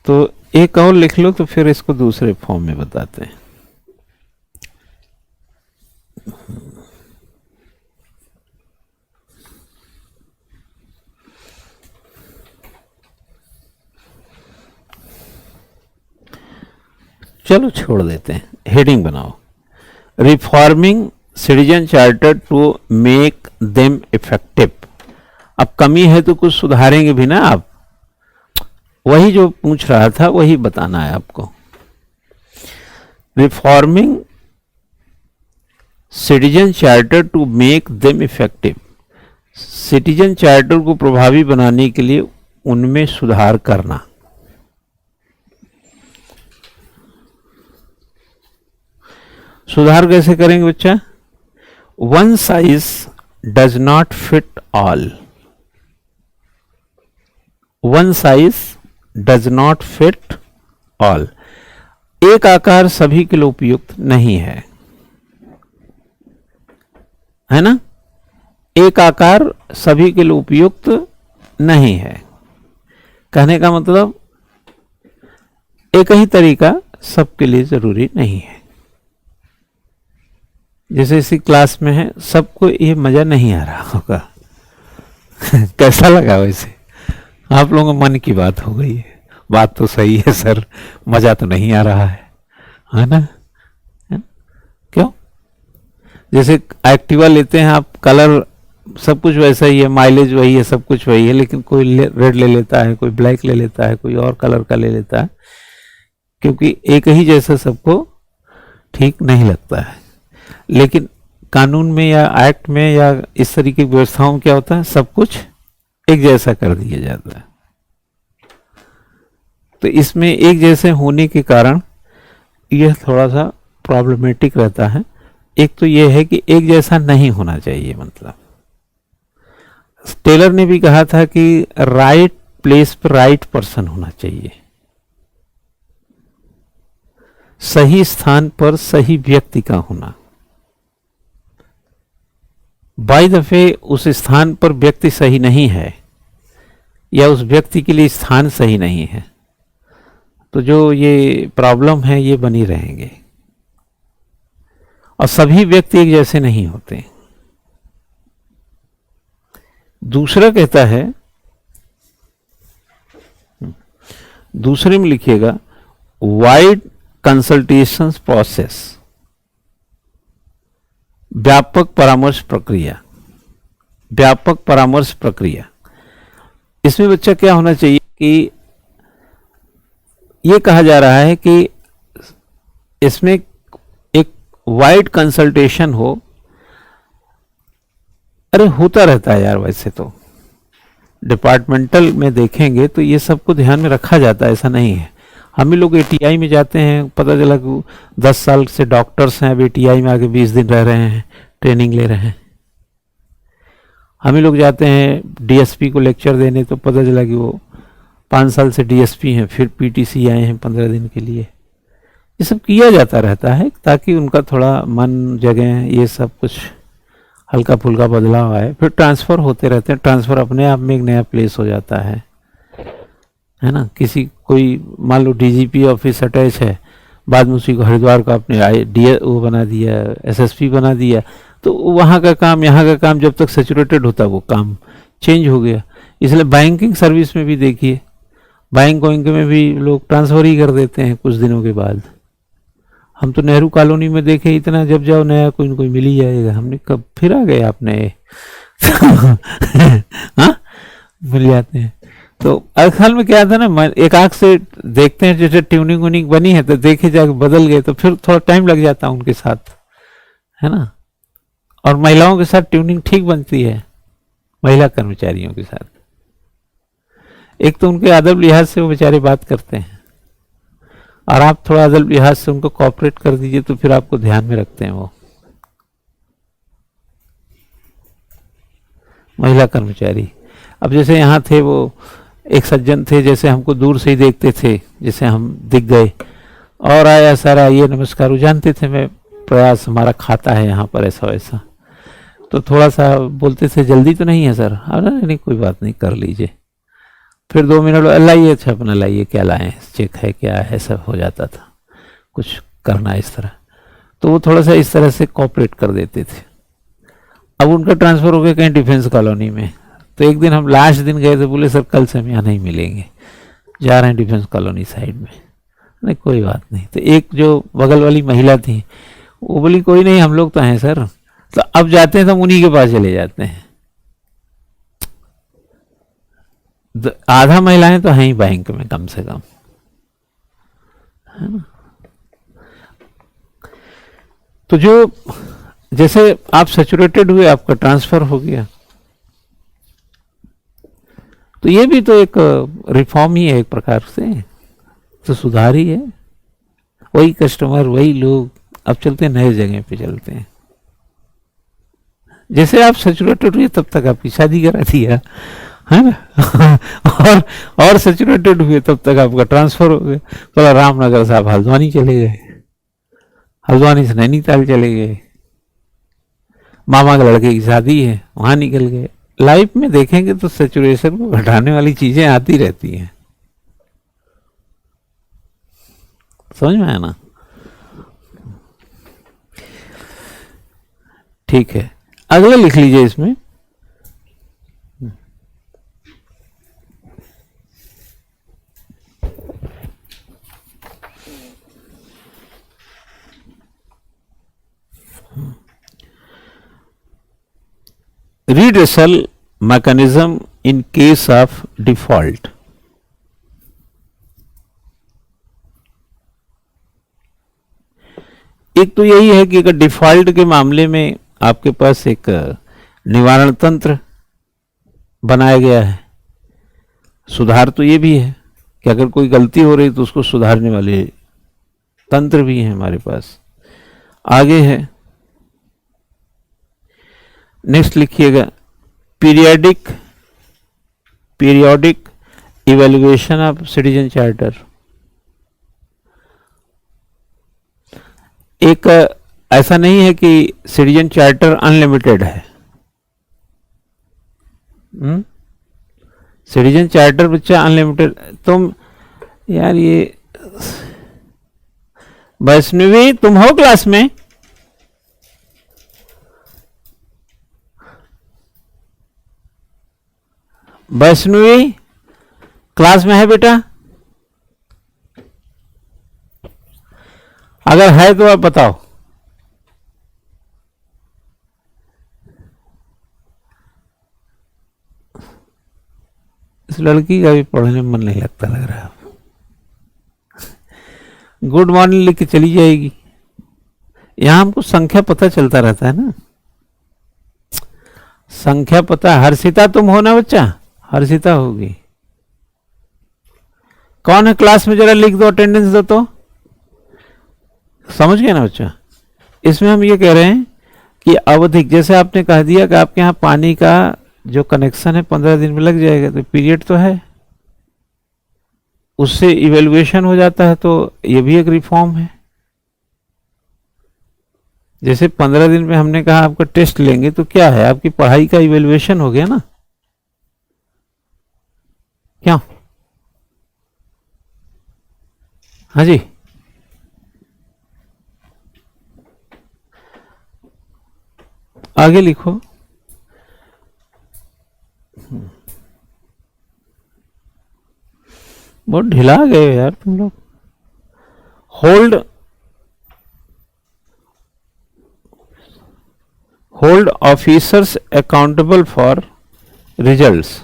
तो एक और लिख लो, तो फिर इसको दूसरे फॉर्म में बताते हैं। चलो छोड़ देते हैं, हेडिंग बनाओ, reforming citizen charter to make them effective. अब कमी है तो कुछ सुधारेंगे भी ना आप, वही जो पूछ रहा था वही बताना है आपको। Reforming citizen charter to make them effective, citizen charter को प्रभावी बनाने के लिए उनमें सुधार करना। सुधार कैसे करेंगे बच्चा? One size does not fit all, one size does not fit all, एक आकार सभी के लिए उपयुक्त नहीं है ना? एक आकार सभी के लिए उपयुक्त नहीं है। कहने का मतलब एक ही तरीका सबके लिए जरूरी नहीं है। जैसे इसी क्लास में है, सबको ये मजा नहीं आ रहा होगा कैसा लगा? वैसे आप लोगों को मन की बात हो गई है। बात तो सही है सर, मजा तो नहीं आ रहा है ना? क्यों? जैसे एक्टिवा लेते हैं आप, कलर सब कुछ वैसा ही है, माइलेज वही है, सब कुछ वही है, लेकिन कोई रेड ले लेता है, कोई ब्लैक ले लेता है, कोई और कलर का ले लेता है, क्योंकि एक ही जैसा सबको ठीक नहीं लगता है। लेकिन कानून में या एक्ट में या इस तरीके की व्यवस्थाओं में क्या होता है? सब कुछ एक जैसा कर दिया जाता है। तो इसमें एक जैसे होने के कारण यह थोड़ा सा प्रॉब्लमेटिक रहता है। एक तो यह है कि एक जैसा नहीं होना चाहिए, मतलब टेलर ने भी कहा था कि राइट प्लेस पर राइट पर्सन होना चाहिए, सही स्थान पर सही व्यक्ति का होना। बाय द वे उस स्थान पर व्यक्ति सही नहीं है या उस व्यक्ति के लिए स्थान सही नहीं है, तो जो ये प्रॉब्लम है ये बनी रहेंगे। और सभी व्यक्ति एक जैसे नहीं होते। दूसरा कहता है, दूसरे में लिखिएगा वाइड कंसल्टेशन प्रोसेस, व्यापक परामर्श प्रक्रिया, व्यापक परामर्श प्रक्रिया। इसमें बच्चा क्या होना चाहिए कि ये कहा जा रहा है कि इसमें एक वाइड कंसल्टेशन हो। अरे होता रहता है यार, वैसे तो डिपार्टमेंटल में देखेंगे तो ये सबको ध्यान में रखा जाता है, ऐसा नहीं है। हम ही लोग एटीआई में जाते हैं, पता चला कि 10 साल से डॉक्टर्स हैं, अब एटीआई में आके 20 दिन रह रहे हैं, ट्रेनिंग ले रहे हैं। हम ही लोग जाते हैं डीएसपी को लेक्चर देने, तो पता चला कि वो 5 साल से डीएसपी हैं, फिर पीटीसी आए हैं 15 दिन के लिए। ये सब किया जाता रहता है ताकि उनका थोड़ा मन जगे, ये सब कुछ हल्का फुल्का बदलाव आए। फिर ट्रांसफ़र होते रहते हैं, ट्रांसफ़र अपने आप में एक नया प्लेस हो जाता है ना? किसी कोई मान लो डीजीपी ऑफिस अटैच है, बाद में उसी को हरिद्वार का अपने वो बना दिया, एसएसपी बना दिया, तो वहाँ का काम यहाँ का काम जब तक सैचुरेटेड होता वो काम चेंज हो गया। इसलिए बैंकिंग सर्विस में भी देखिए, बैंक में भी लोग ट्रांसफ़र ही कर देते हैं कुछ दिनों के बाद। हम तो नेहरू कॉलोनी में देखे, इतना जब जाओ नया कोई न कोई मिल ही जाएगा। हमने कब फिर आ गए आपने हाँ, मिल जाते हैं। तो असल में क्या था ना, एक आंख से देखते हैं, जैसे ट्यूनिंग वूनिंग बनी है तो देखे जाके बदल गए, तो फिर थोड़ा टाइम लग जाता है उनके साथ, है ना? और महिलाओं के साथ ट्यूनिंग ठीक बनती है, महिला कर्मचारियों के साथ। एक तो उनके अदब लिहाज से वो बेचारे बात करते हैं, और आप थोड़ा अदब लिहाज से उनको कोऑपरेट कर दीजिए तो फिर आपको ध्यान में रखते हैं वो महिला कर्मचारी। अब जैसे यहाँ थे वो एक सज्जन थे, जैसे हमको दूर से ही देखते थे, जैसे हम दिख गए और आया सर आइए नमस्कार, वो जानते थे मैं प्रयास हमारा खाता है यहाँ पर ऐसा वैसा, तो थोड़ा सा बोलते थे जल्दी तो नहीं है सर? अरे नहीं कोई बात नहीं, कर लीजिए। फिर 2 मिनट लाइए, अच्छा अपना लाइए, क्या लाएं, चेक है क्या है, सब हो जाता था, कुछ करना इस तरह। तो वो थोड़ा सा इस तरह से कोऑपरेट कर देते थे। अब उनका ट्रांसफ़र हो गया कहीं डिफेंस कॉलोनी में, तो एक दिन हम लास्ट दिन गए थे, बोले सर कल से हम यहाँ नहीं मिलेंगे, जा रहे हैं डिफेंस कॉलोनी साइड में। नहीं कोई बात नहीं। तो एक जो बगल वाली महिला थी वो बोली कोई नहीं हम लोग तो हैं सर। तो अब जाते हैं तो हम उन्हीं के पास चले जाते हैं। आधा महिलाएं तो हैं ही बैंक में कम से कम, है ना? तो जो जैसे आप सैचुरेटेड हुए, आपका ट्रांसफर हो गया, तो ये भी तो एक रिफॉर्म ही है एक प्रकार से, तो सुधार ही है। वही कस्टमर, वही लोग, अब चलते हैं नए जगह पे चलते हैं। जैसे आप सैचुरेटेड हुए तब तक आपकी शादी करा दिया, है ना। और सैचुरेटेड हुए तब तक आपका ट्रांसफर हो गया। बोला रामनगर से आप हल्द्वानी चले गए, हल्द्वानी से नैनीताल चले गए, मामा के लड़के की शादी है वहां निकल गए। लाइफ में देखेंगे तो सैचुरेशन को घटाने वाली चीजें आती रहती हैं, समझ में आया ना। ठीक है, अगला लिख लीजिए इसमें। redressal mechanism in case of default। एक तो यही है कि अगर डिफॉल्ट के मामले में आपके पास एक निवारण तंत्र बनाया गया है, सुधार तो ये भी है कि अगर कोई गलती हो रही तो उसको सुधारने वाले तंत्र भी हैं हमारे पास। आगे है, नेक्स्ट लिखिएगा, periodic evaluation of citizen charter. एक ऐसा नहीं है कि सिटीजन चार्टर अनलिमिटेड है। सिटीजन चार्टर बच्चा अनलिमिटेड, तुम यार ये वैष्णवी तुम हो क्लास में? वैष्णवी क्लास में है बेटा? अगर है तो आप बताओ। इस लड़की का भी पढ़ने में मन नहीं लगता लग रहा है। गुड मॉर्निंग लिख के चली जाएगी। यहां हमको संख्या पता चलता रहता है ना, संख्या पता। हर्षिता तुम हो ना बच्चा? हर्षिता होगी। कौन है क्लास में? जरा लिख दो, अटेंडेंस दो तो। समझ गए ना बच्चा? इसमें हम ये कह रहे हैं कि अवधिक, जैसे आपने कह दिया कि आपके यहाँ पानी का जो कनेक्शन है 15 दिन में लग जाएगा, तो पीरियड तो है, उससे इवेल्युएशन हो जाता है, तो ये भी एक रिफॉर्म है। जैसे 15 दिन में हमने कहा आपका टेस्ट लेंगे, तो क्या है, आपकी पढ़ाई का इवेल्युएशन हो गया ना। क्या? हाँ जी, आगे लिखो। बहुत ढिला गए यार तुम लोग। Hold officers accountable for results.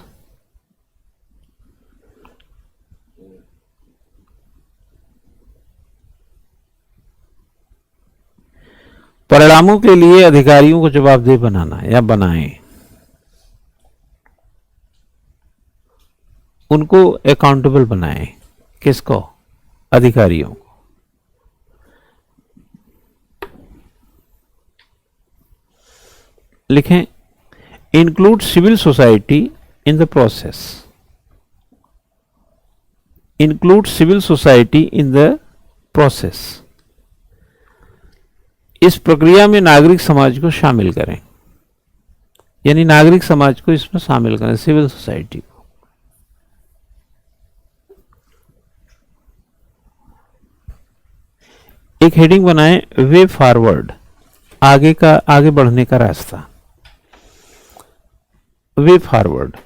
परिणामों के लिए अधिकारियों को जवाबदेह बनाना या बनाएं, उनको अकाउंटेबल बनाएं। किसको? अधिकारियों को। लिखें, include civil society in the process. Include civil society in the process. इस प्रक्रिया में नागरिक समाज को शामिल करें, यानी नागरिक समाज को इसमें शामिल करें, सिविल सोसाइटी को। एक हेडिंग बनाएं, वे फॉरवर्ड, आगे बढ़ने का रास्ता। Way forward.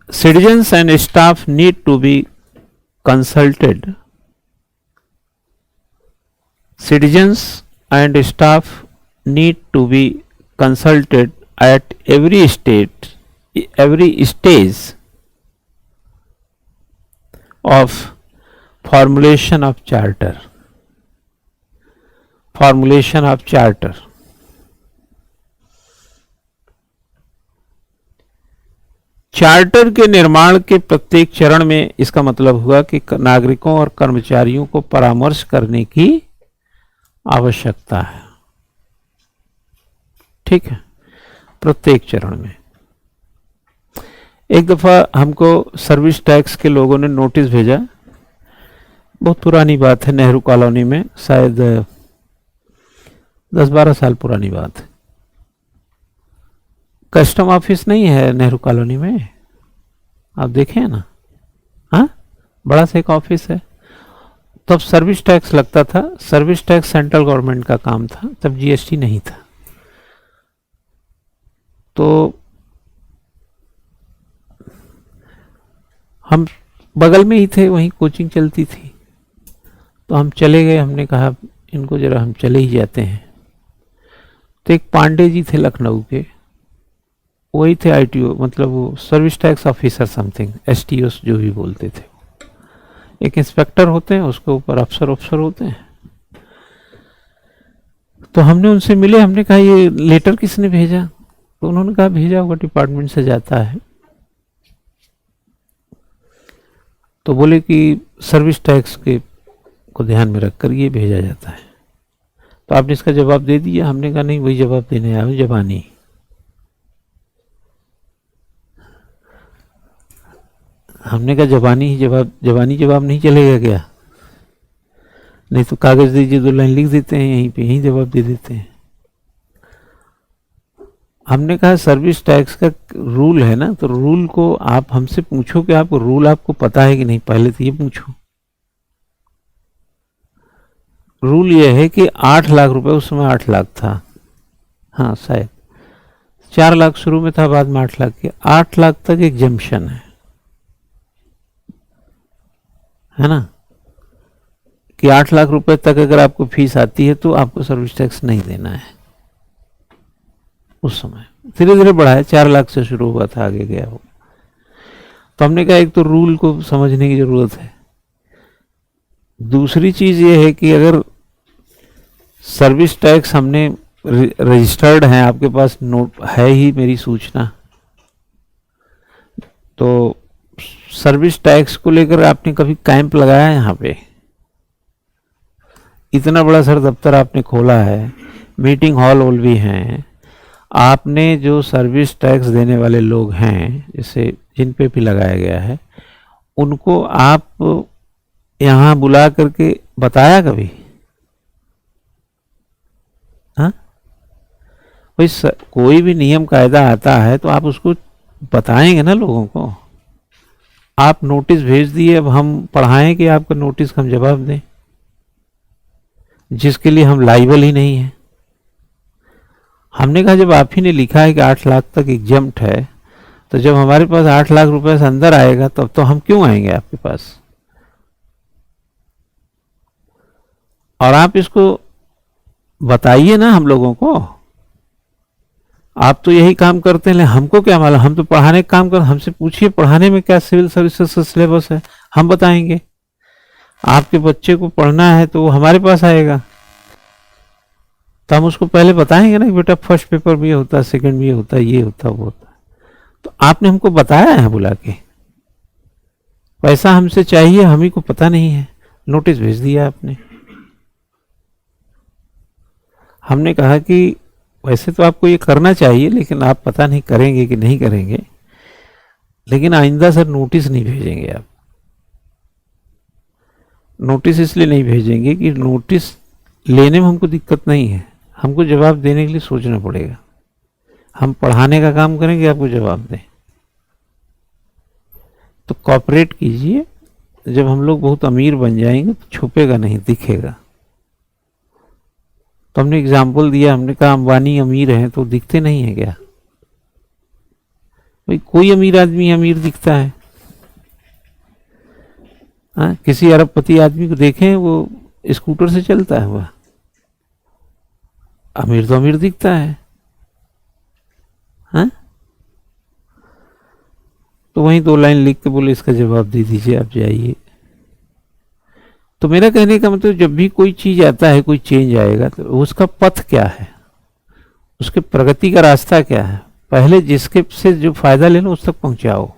Citizens and staff need to be consulted. Citizens and staff need to be consulted at every stage of formulation of charter. Formulation of charter. Charter के निर्माण के प्रत्येक चरण में इसका मतलब हुआ कि नागरिकों और कर्मचारियों को परामर्श करने की आवश्यकता है। ठीक है, प्रत्येक चरण में। एक दफा हमको सर्विस टैक्स के लोगों ने नोटिस भेजा, बहुत पुरानी बात है, नेहरू कॉलोनी में, शायद 10-12 साल पुरानी बात है। कस्टम ऑफिस नहीं है नेहरू कॉलोनी में, आप देखें ना, हाँ, बड़ा सा एक ऑफिस है। तब सर्विस टैक्स लगता था। सर्विस टैक्स सेंट्रल गवर्नमेंट का काम था, तब जीएसटी नहीं था। तो हम बगल में ही थे, वहीं कोचिंग चलती थी, तो हम चले गए। हमने कहा इनको जरा हम चले ही जाते हैं। तो एक पांडे जी थे लखनऊ के, वही थे आईटीओ, मतलब वो service tax officer something, STO जो भी बोलते थे। एक इंस्पेक्टर होते हैं, उसके ऊपर अफसर होते हैं। तो हमने उनसे मिले, हमने कहा ये लेटर किसने भेजा? तो उन्होंने कहा भेजा होगा, डिपार्टमेंट से जाता है। तो बोले कि सर्विस टैक्स के को ध्यान में रखकर ये भेजा जाता है। तो आपने इसका जवाब दे दिया? हमने कहा नहीं, वही जवाब देने आए, जबानी। हमने कहा जबानी ही जवाब, जबानी जवाब नहीं चलेगा क्या? नहीं तो कागज दीजिए, 2 लाइन लिख देते हैं यहीं पे, यहीं जवाब दे देते हैं। हमने कहा सर्विस टैक्स का रूल है ना, तो रूल को आप हमसे पूछो कि आपको रूल आपको पता है कि नहीं, पहले तो ये पूछो। रूल ये है कि 8 लाख रुपए, उस समय 8 लाख था, हाँ शायद 4 लाख शुरू में था, बाद में 8 लाख के, 8 लाख तक एग्जम्पशन है ना, कि 8 लाख रुपए तक अगर आपको फीस आती है तो आपको सर्विस टैक्स नहीं देना है। उस समय धीरे धीरे बढ़ाया, 4 लाख से शुरू हुआ था, आगे गया हो। तो हमने कहा एक तो रूल को समझने की जरूरत है। दूसरी चीज ये है कि अगर सर्विस टैक्स हमने रजिस्टर्ड है, आपके पास नोट है ही मेरी सूचना, तो सर्विस टैक्स को लेकर आपने कभी कैंप लगाया है? यहाँ पे इतना बड़ा सर दफ्तर आपने खोला है, मीटिंग हॉल वॉल भी हैं, आपने जो सर्विस टैक्स देने वाले लोग हैं, जैसे जिन पे भी लगाया गया है, उनको आप यहाँ बुला करके बताया कभी? हाँ, भाई कोई भी नियम कायदा आता है तो आप उसको बताएंगे ना लोगों को। आप नोटिस भेज दिए, अब हम पढ़ाएं कि आपका नोटिस का हम जवाब दें, जिसके लिए हम लाइबल ही नहीं है। हमने कहा जब आप ही ने लिखा है कि 8 लाख तक एग्जम्प्ट है, तो जब हमारे पास 8 लाख रुपए से अंदर आएगा तब तो हम क्यों आएंगे आपके पास? और आप इसको बताइए ना हम लोगों को। आप तो यही काम करते हैं, हमको क्या मालूम, हम तो पढ़ाने का काम कर, हमसे पूछिए पढ़ाने में क्या सिविल सर्विसेज का सिलेबस है, हम बताएंगे। आपके बच्चे को पढ़ना है तो वो हमारे पास आएगा, तो हम उसको पहले बताएंगे ना कि बेटा फर्स्ट पेपर भी होता है, सेकंड भी होता है, ये होता है, वो होता है। तो आपने हमको बताया है बुला के, पैसा हमसे चाहिए, हम ही को पता नहीं है, नोटिस भेज दिया आपने। हमने कहा कि वैसे तो आपको ये करना चाहिए, लेकिन आप पता नहीं करेंगे कि नहीं करेंगे, लेकिन आइंदा सर नोटिस नहीं भेजेंगे आप। नोटिस इसलिए नहीं भेजेंगे कि नोटिस लेने में हमको दिक्कत नहीं है, हमको जवाब देने के लिए सोचना पड़ेगा। हम पढ़ाने का काम करेंगे, आपको जवाब दें। तो कॉपरेट कीजिए, जब हम लोग बहुत अमीर बन जाएंगे तो छुपेगा नहीं, दिखेगा। तो हमने एग्जाम्पल दिया, हमने कहा अंबानी अमीर हैं तो दिखते नहीं है क्या? भाई कोई अमीर आदमी अमीर दिखता है? हाँ, किसी अरबपति आदमी को देखें वो स्कूटर से चलता है, वह अमीर तो अमीर दिखता है। हाँ, तो वहीं 2 लाइन लिख के बोले इसका जवाब दे दीजिए, आप जाइए। तो मेरा कहने का मतलब जब भी कोई चीज आता है, कोई चेंज आएगा, तो उसका पथ क्या है, उसके प्रगति का रास्ता क्या है, पहले जिसके से जो फायदा ले लो उस तक पहुंचाओ।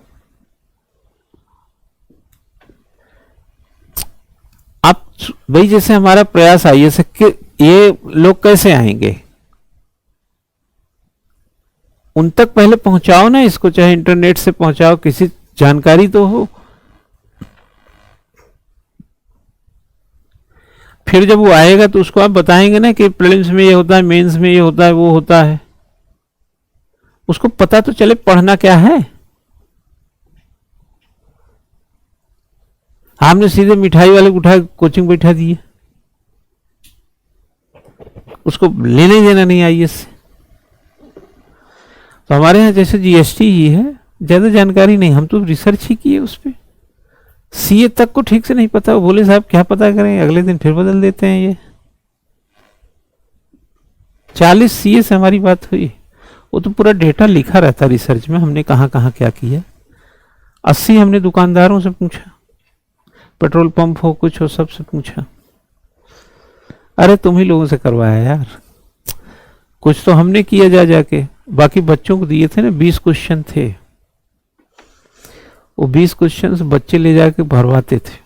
आप भाई जैसे हमारा प्रयास आईएएस कि ये लोग कैसे आएंगे, उन तक पहले पहुंचाओ ना इसको, चाहे इंटरनेट से पहुंचाओ, किसी जानकारी तो हो। फिर जब वो आएगा तो उसको आप बताएंगे ना कि प्रीलिम्स में ये होता है, मेंस में ये होता है, वो होता है, उसको पता तो चले पढ़ना क्या है। हमने सीधे मिठाई वाले को उठा कोचिंग बैठा दिए, उसको लेने देना नहीं आईएएस से। तो हमारे यहाँ जैसे जीएसटी ही है, ज्यादा जानकारी नहीं, हम तो रिसर्च ही किए उस पर। सीए तक को ठीक से नहीं पता, वो बोले साहब क्या पता करें, अगले दिन फिर बदल देते हैं ये। 40 सीए से हमारी बात हुई, वो तो पूरा डेटा लिखा रहता रिसर्च में, हमने कहाँ कहाँ क्या किया। 80 हमने दुकानदारों से पूछा, पेट्रोल पंप हो कुछ हो सबसे पूछा। अरे तुम ही लोगों से करवाया यार, कुछ तो हमने किया जा जाके, बाकी बच्चों को दिए थे ना 20 क्वेश्चन थे, वो 20 क्वेश्चन बच्चे ले जाके भरवाते थे,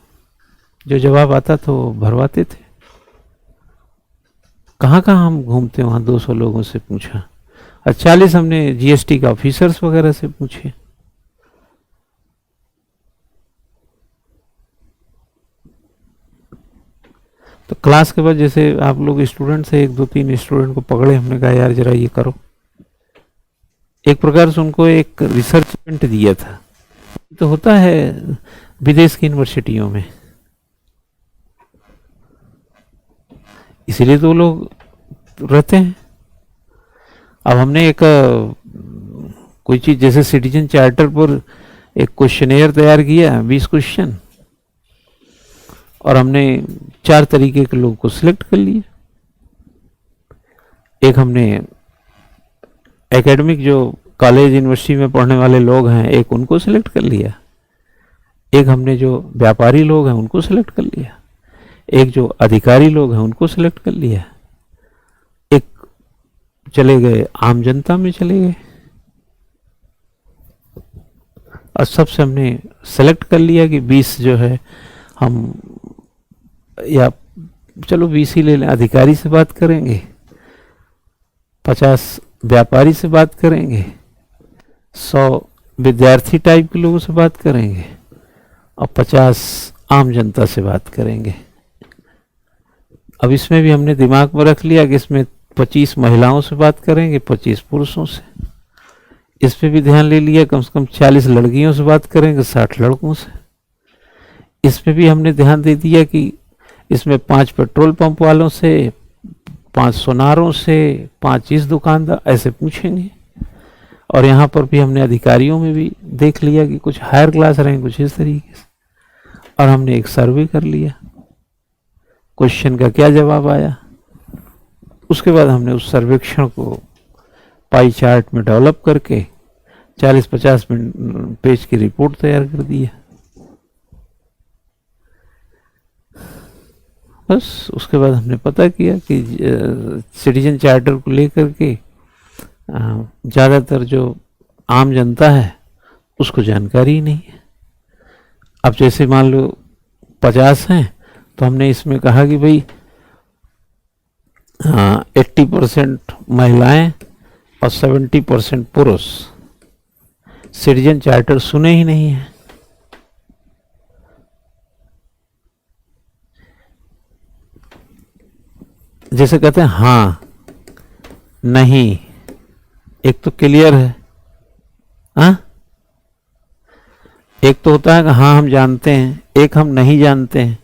जो जवाब आता था वो भरवाते थे। कहाँ कहाँ हम घूमते, वहां 200 लोगों से पूछा, और 40 हमने जीएसटी का ऑफिसर्स वगैरह से पूछे। तो क्लास के बाद जैसे आप लोग स्टूडेंट से 1-2-3 स्टूडेंट को पकड़े, हमने कहा यार जरा ये करो, एक प्रकार से उनको एक रिसर्च इवेंट दिया था। तो होता है विदेश की यूनिवर्सिटियों में, इसीलिए तो लोग रहते हैं। अब हमने एक कोई चीज जैसे सिटीजन चार्टर पर एक क्वेश्चनेयर तैयार किया, 20 क्वेश्चन, और हमने 4 तरीके के लोगों को सिलेक्ट कर लिए। एक हमने एकेडमिक जो कॉलेज यूनिवर्सिटी में पढ़ने वाले लोग हैं, एक उनको सिलेक्ट कर लिया। एक हमने जो व्यापारी लोग हैं उनको सिलेक्ट कर लिया। एक जो अधिकारी लोग हैं उनको सिलेक्ट कर लिया। एक चले गए आम जनता में चले गए, और सबसे हमने सेलेक्ट कर लिया कि 20 जो है हम, या चलो 20 ही ले लें, अधिकारी से बात करेंगे, 50 व्यापारी से बात करेंगे, 100 विद्यार्थी टाइप के लोगों से बात करेंगे, और 50 आम जनता से बात करेंगे। अब इसमें भी हमने दिमाग में रख लिया कि इसमें 25 महिलाओं से बात करेंगे, 25 पुरुषों से। इस पे भी ध्यान ले लिया, कम से कम 40 लड़कियों से बात करेंगे, 60 लड़कों से। इस पे भी हमने ध्यान दे दिया कि इसमें 5 पेट्रोल पंप वालों से, 5 सोनारों से, 5 इस दुकानदार, ऐसे पूछेंगे। और यहाँ पर भी हमने अधिकारियों में भी देख लिया कि कुछ हायर क्लास रहे, कुछ इस तरीके से। और हमने एक सर्वे कर लिया, क्वेश्चन का क्या जवाब आया। उसके बाद हमने उस सर्वेक्षण को पाई चार्ट में डेवलप करके 40-50 पेज की रिपोर्ट तैयार कर दी है। बस उसके बाद हमने पता किया कि सिटीजन चार्टर को लेकर के ज़्यादातर जो आम जनता है उसको जानकारी ही नहीं है। अब जैसे मान लो 50 हैं, तो हमने इसमें कहा कि भाई 80% महिलाएं और 70% पुरुष सिटीजन चार्टर सुने ही नहीं है। जैसे कहते हैं हाँ नहीं, एक तो क्लियर है, हाँ, एक तो होता है कि हाँ हम जानते हैं, एक हम नहीं जानते हैं,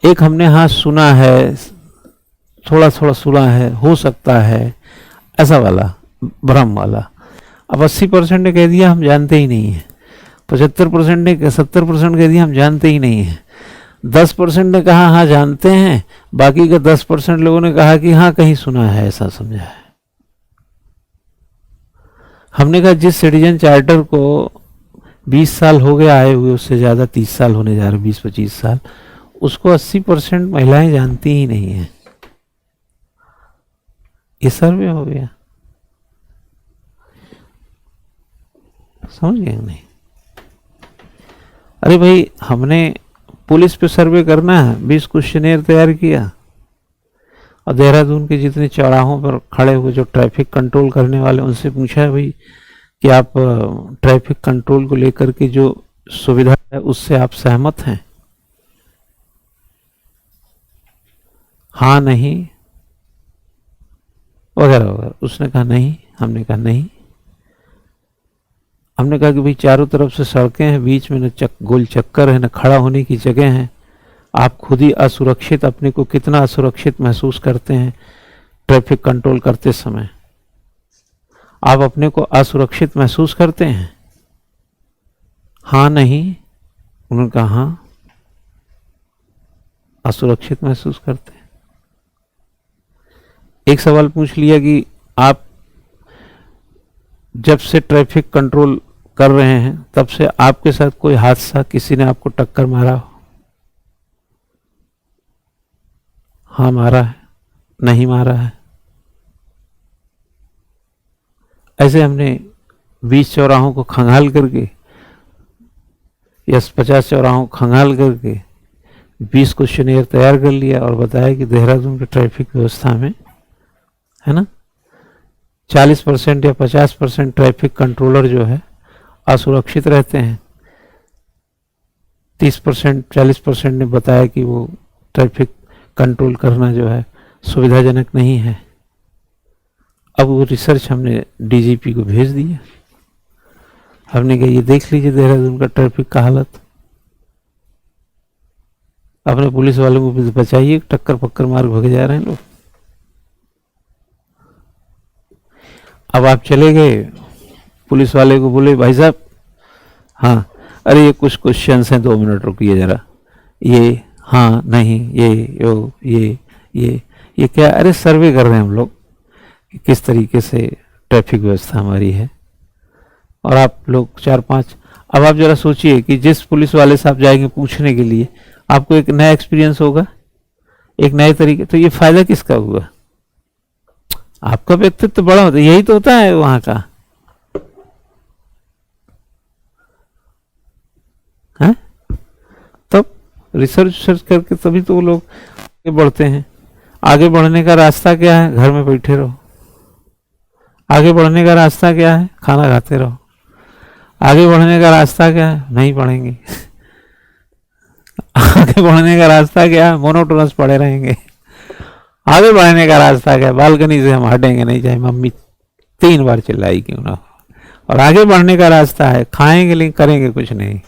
एक हमने हाँ सुना है, थोड़ा थोड़ा सुना है, हो सकता है, ऐसा वाला भ्रम वाला। अब 80% ने कह दिया हम जानते ही नहीं है, 75% ने 70% कह दिया हम जानते ही नहीं है, 10% ने कहा हाँ जानते हैं, बाकी का 10% लोगों ने कहा कि हाँ कहीं सुना है, ऐसा समझा है। हमने कहा जिस सिटीजन चार्टर को 20 साल हो गए आए हुए, उससे ज़्यादा 30 साल होने जा रहे, 20-25 साल, उसको 80% महिलाएं जानती ही नहीं है। ये सर्वे हो गया। समझ गए नहीं? अरे भाई, हमने पुलिस पे सर्वे करना है, 20 क्वेश्चनेयर तैयार किया और देहरादून के जितने चौराहों पर खड़े हुए जो ट्रैफिक कंट्रोल करने वाले, उनसे पूछा है भाई कि आप ट्रैफिक कंट्रोल को लेकर के जो सुविधा है उससे आप सहमत हैं? हाँ नहीं वगैरह वगैरह। उसने कहा नहीं। हमने कहा नहीं। हमने कहा कि भाई चारों तरफ से सड़कें हैं, बीच में न गोल चक्कर है, न खड़ा होने की जगह है, आप खुद ही असुरक्षित, अपने को कितना असुरक्षित महसूस करते हैं ट्रैफिक कंट्रोल करते समय? आप अपने को असुरक्षित महसूस करते हैं? हाँ नहीं। उन्होंने कहा हाँ, असुरक्षित महसूस करते हैं। एक सवाल पूछ लिया कि आप जब से ट्रैफिक कंट्रोल कर रहे हैं तब से आपके साथ कोई हादसा, किसी ने आपको टक्कर मारा हो? हाँ मारा है। नहीं मारा है। ऐसे हमने 20 चौराहों को खंगाल करके या 50 चौराहों को खंगाल करके 20 क्वेश्चनेयर तैयार कर लिया और बताया कि देहरादून की ट्रैफिक व्यवस्था में, है ना, 40% या 50% ट्रैफिक कंट्रोलर जो है असुरक्षित रहते हैं। 30% 40% ने बताया कि वो ट्रैफिक कंट्रोल करना जो है सुविधाजनक नहीं है। अब वो रिसर्च हमने डीजीपी को भेज दिया। हमने कहा ये देख लीजिए देहरादून का ट्रैफिक का हालत, अपने पुलिस वालों को भी बचाइए, टक्कर पक्कर मार भगे जा रहे हैं लोग। अब आप चले गए, पुलिस वाले को बोले भाई साहब, हाँ अरे ये कुछ क्वेश्चंस हैं, 2 मिनट रुकिए जरा, ये हाँ नहीं ये क्या? अरे सर्वे कर रहे हैं हम लोग कि किस तरीके से ट्रैफिक व्यवस्था हमारी है। और आप लोग 4-5, अब आप जरा सोचिए कि जिस पुलिस वाले से आप जाएंगे पूछने के लिए, आपको एक नया एक्सपीरियंस होगा, एक नए तरीके, तो ये फायदा किसका हुआ? आपका व्यक्तित्व तो बड़ा होता है, यही तो होता है वहां का, है? तब रिसर्च करके तभी तो वो लोग आगे बढ़ते हैं। आगे बढ़ने का रास्ता क्या है? घर में बैठे रहो। आगे बढ़ने का रास्ता क्या है? खाना खाते रहो। आगे बढ़ने का रास्ता क्या है? नहीं पढ़ेंगे। आगे बढ़ने का रास्ता क्या है? मोनोटोनस पड़े रहेंगे। आगे बढ़ने का रास्ता क्या है? बालकनी से हम हटेंगे नहीं, चाहे मम्मी 3 बार चिल्लाई क्यों ना हो। और आगे बढ़ने का रास्ता है खाएंगे लेकिन करेंगे कुछ नहीं।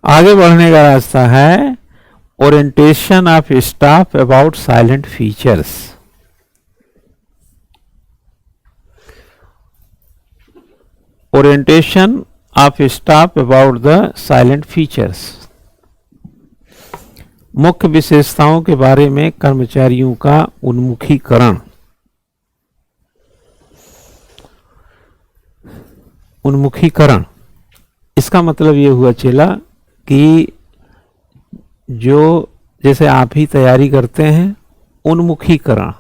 आगे बढ़ने का रास्ता है orientation of staff about salient features. Orientation of staff about the salient features, मुख्य विशेषताओं के बारे में कर्मचारियों का उन्मुखीकरण। उन्मुखीकरण इसका मतलब ये हुआ चेला कि जो जैसे आप ही तैयारी करते हैं, उन्मुखीकरण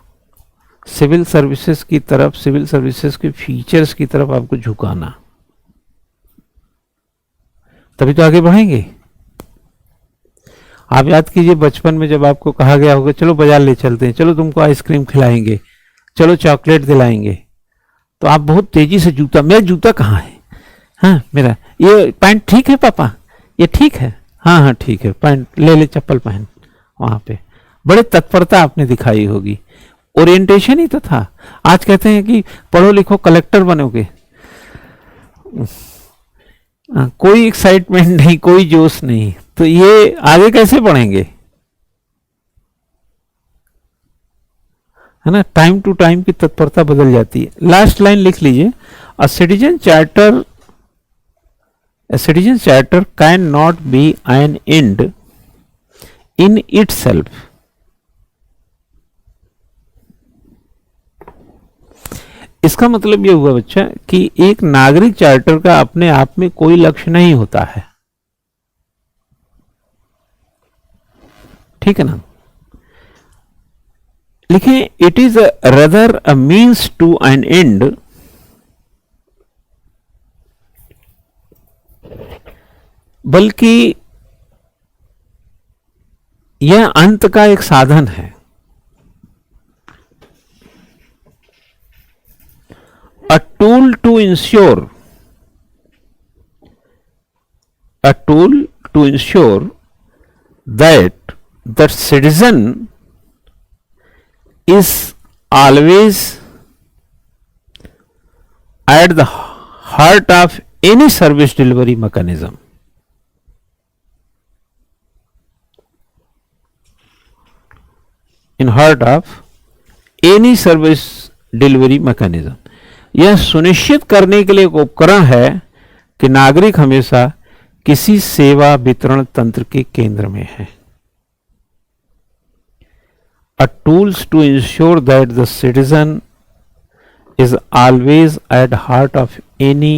सिविल सर्विसेज की तरफ, सिविल सर्विसेज के फीचर्स की तरफ आपको झुकाना, तभी तो आगे बढ़ेंगे। आप याद कीजिए बचपन में जब आपको कहा गया होगा चलो बाजार ले चलते हैं, चलो तुमको आइसक्रीम खिलाएंगे, चलो चॉकलेट दिलाएंगे, तो आप बहुत तेजी से जूता, मेरा जूता कहाँ है? हाँ मेरा ये पैंट ठीक है पापा, ये ठीक है, हाँ हाँ ठीक है, पैंट ले ले, चप्पल पहन। वहां पे बड़े तत्परता आपने दिखाई होगी, ओरिएंटेशन ही तो था। आज कहते हैं कि पढ़ो लिखो कलेक्टर बनोगे, कोई एक्साइटमेंट नहीं, कोई जोश नहीं, तो ये आगे कैसे बढ़ेंगे, है ना? टाइम टू टाइम की तत्परता बदल जाती है। लास्ट लाइन लिख लीजिए, a citizen charter can not be an end in itself. इसका मतलब यह हुआ बच्चा कि एक नागरिक चार्टर का अपने आप में कोई लक्ष्य नहीं होता है, ठीक है ना? लिखें it is rather a means to an end, बल्कि यह अंत का एक साधन है। A tool to ensure that the citizen is always at the heart of any service delivery mechanism. In heart of any service delivery mechanism. यह सुनिश्चित करने के लिए एक उपकरण है कि नागरिक हमेशा किसी सेवा वितरण तंत्र के केंद्र में है। A tools to ensure that the citizen is always at heart of any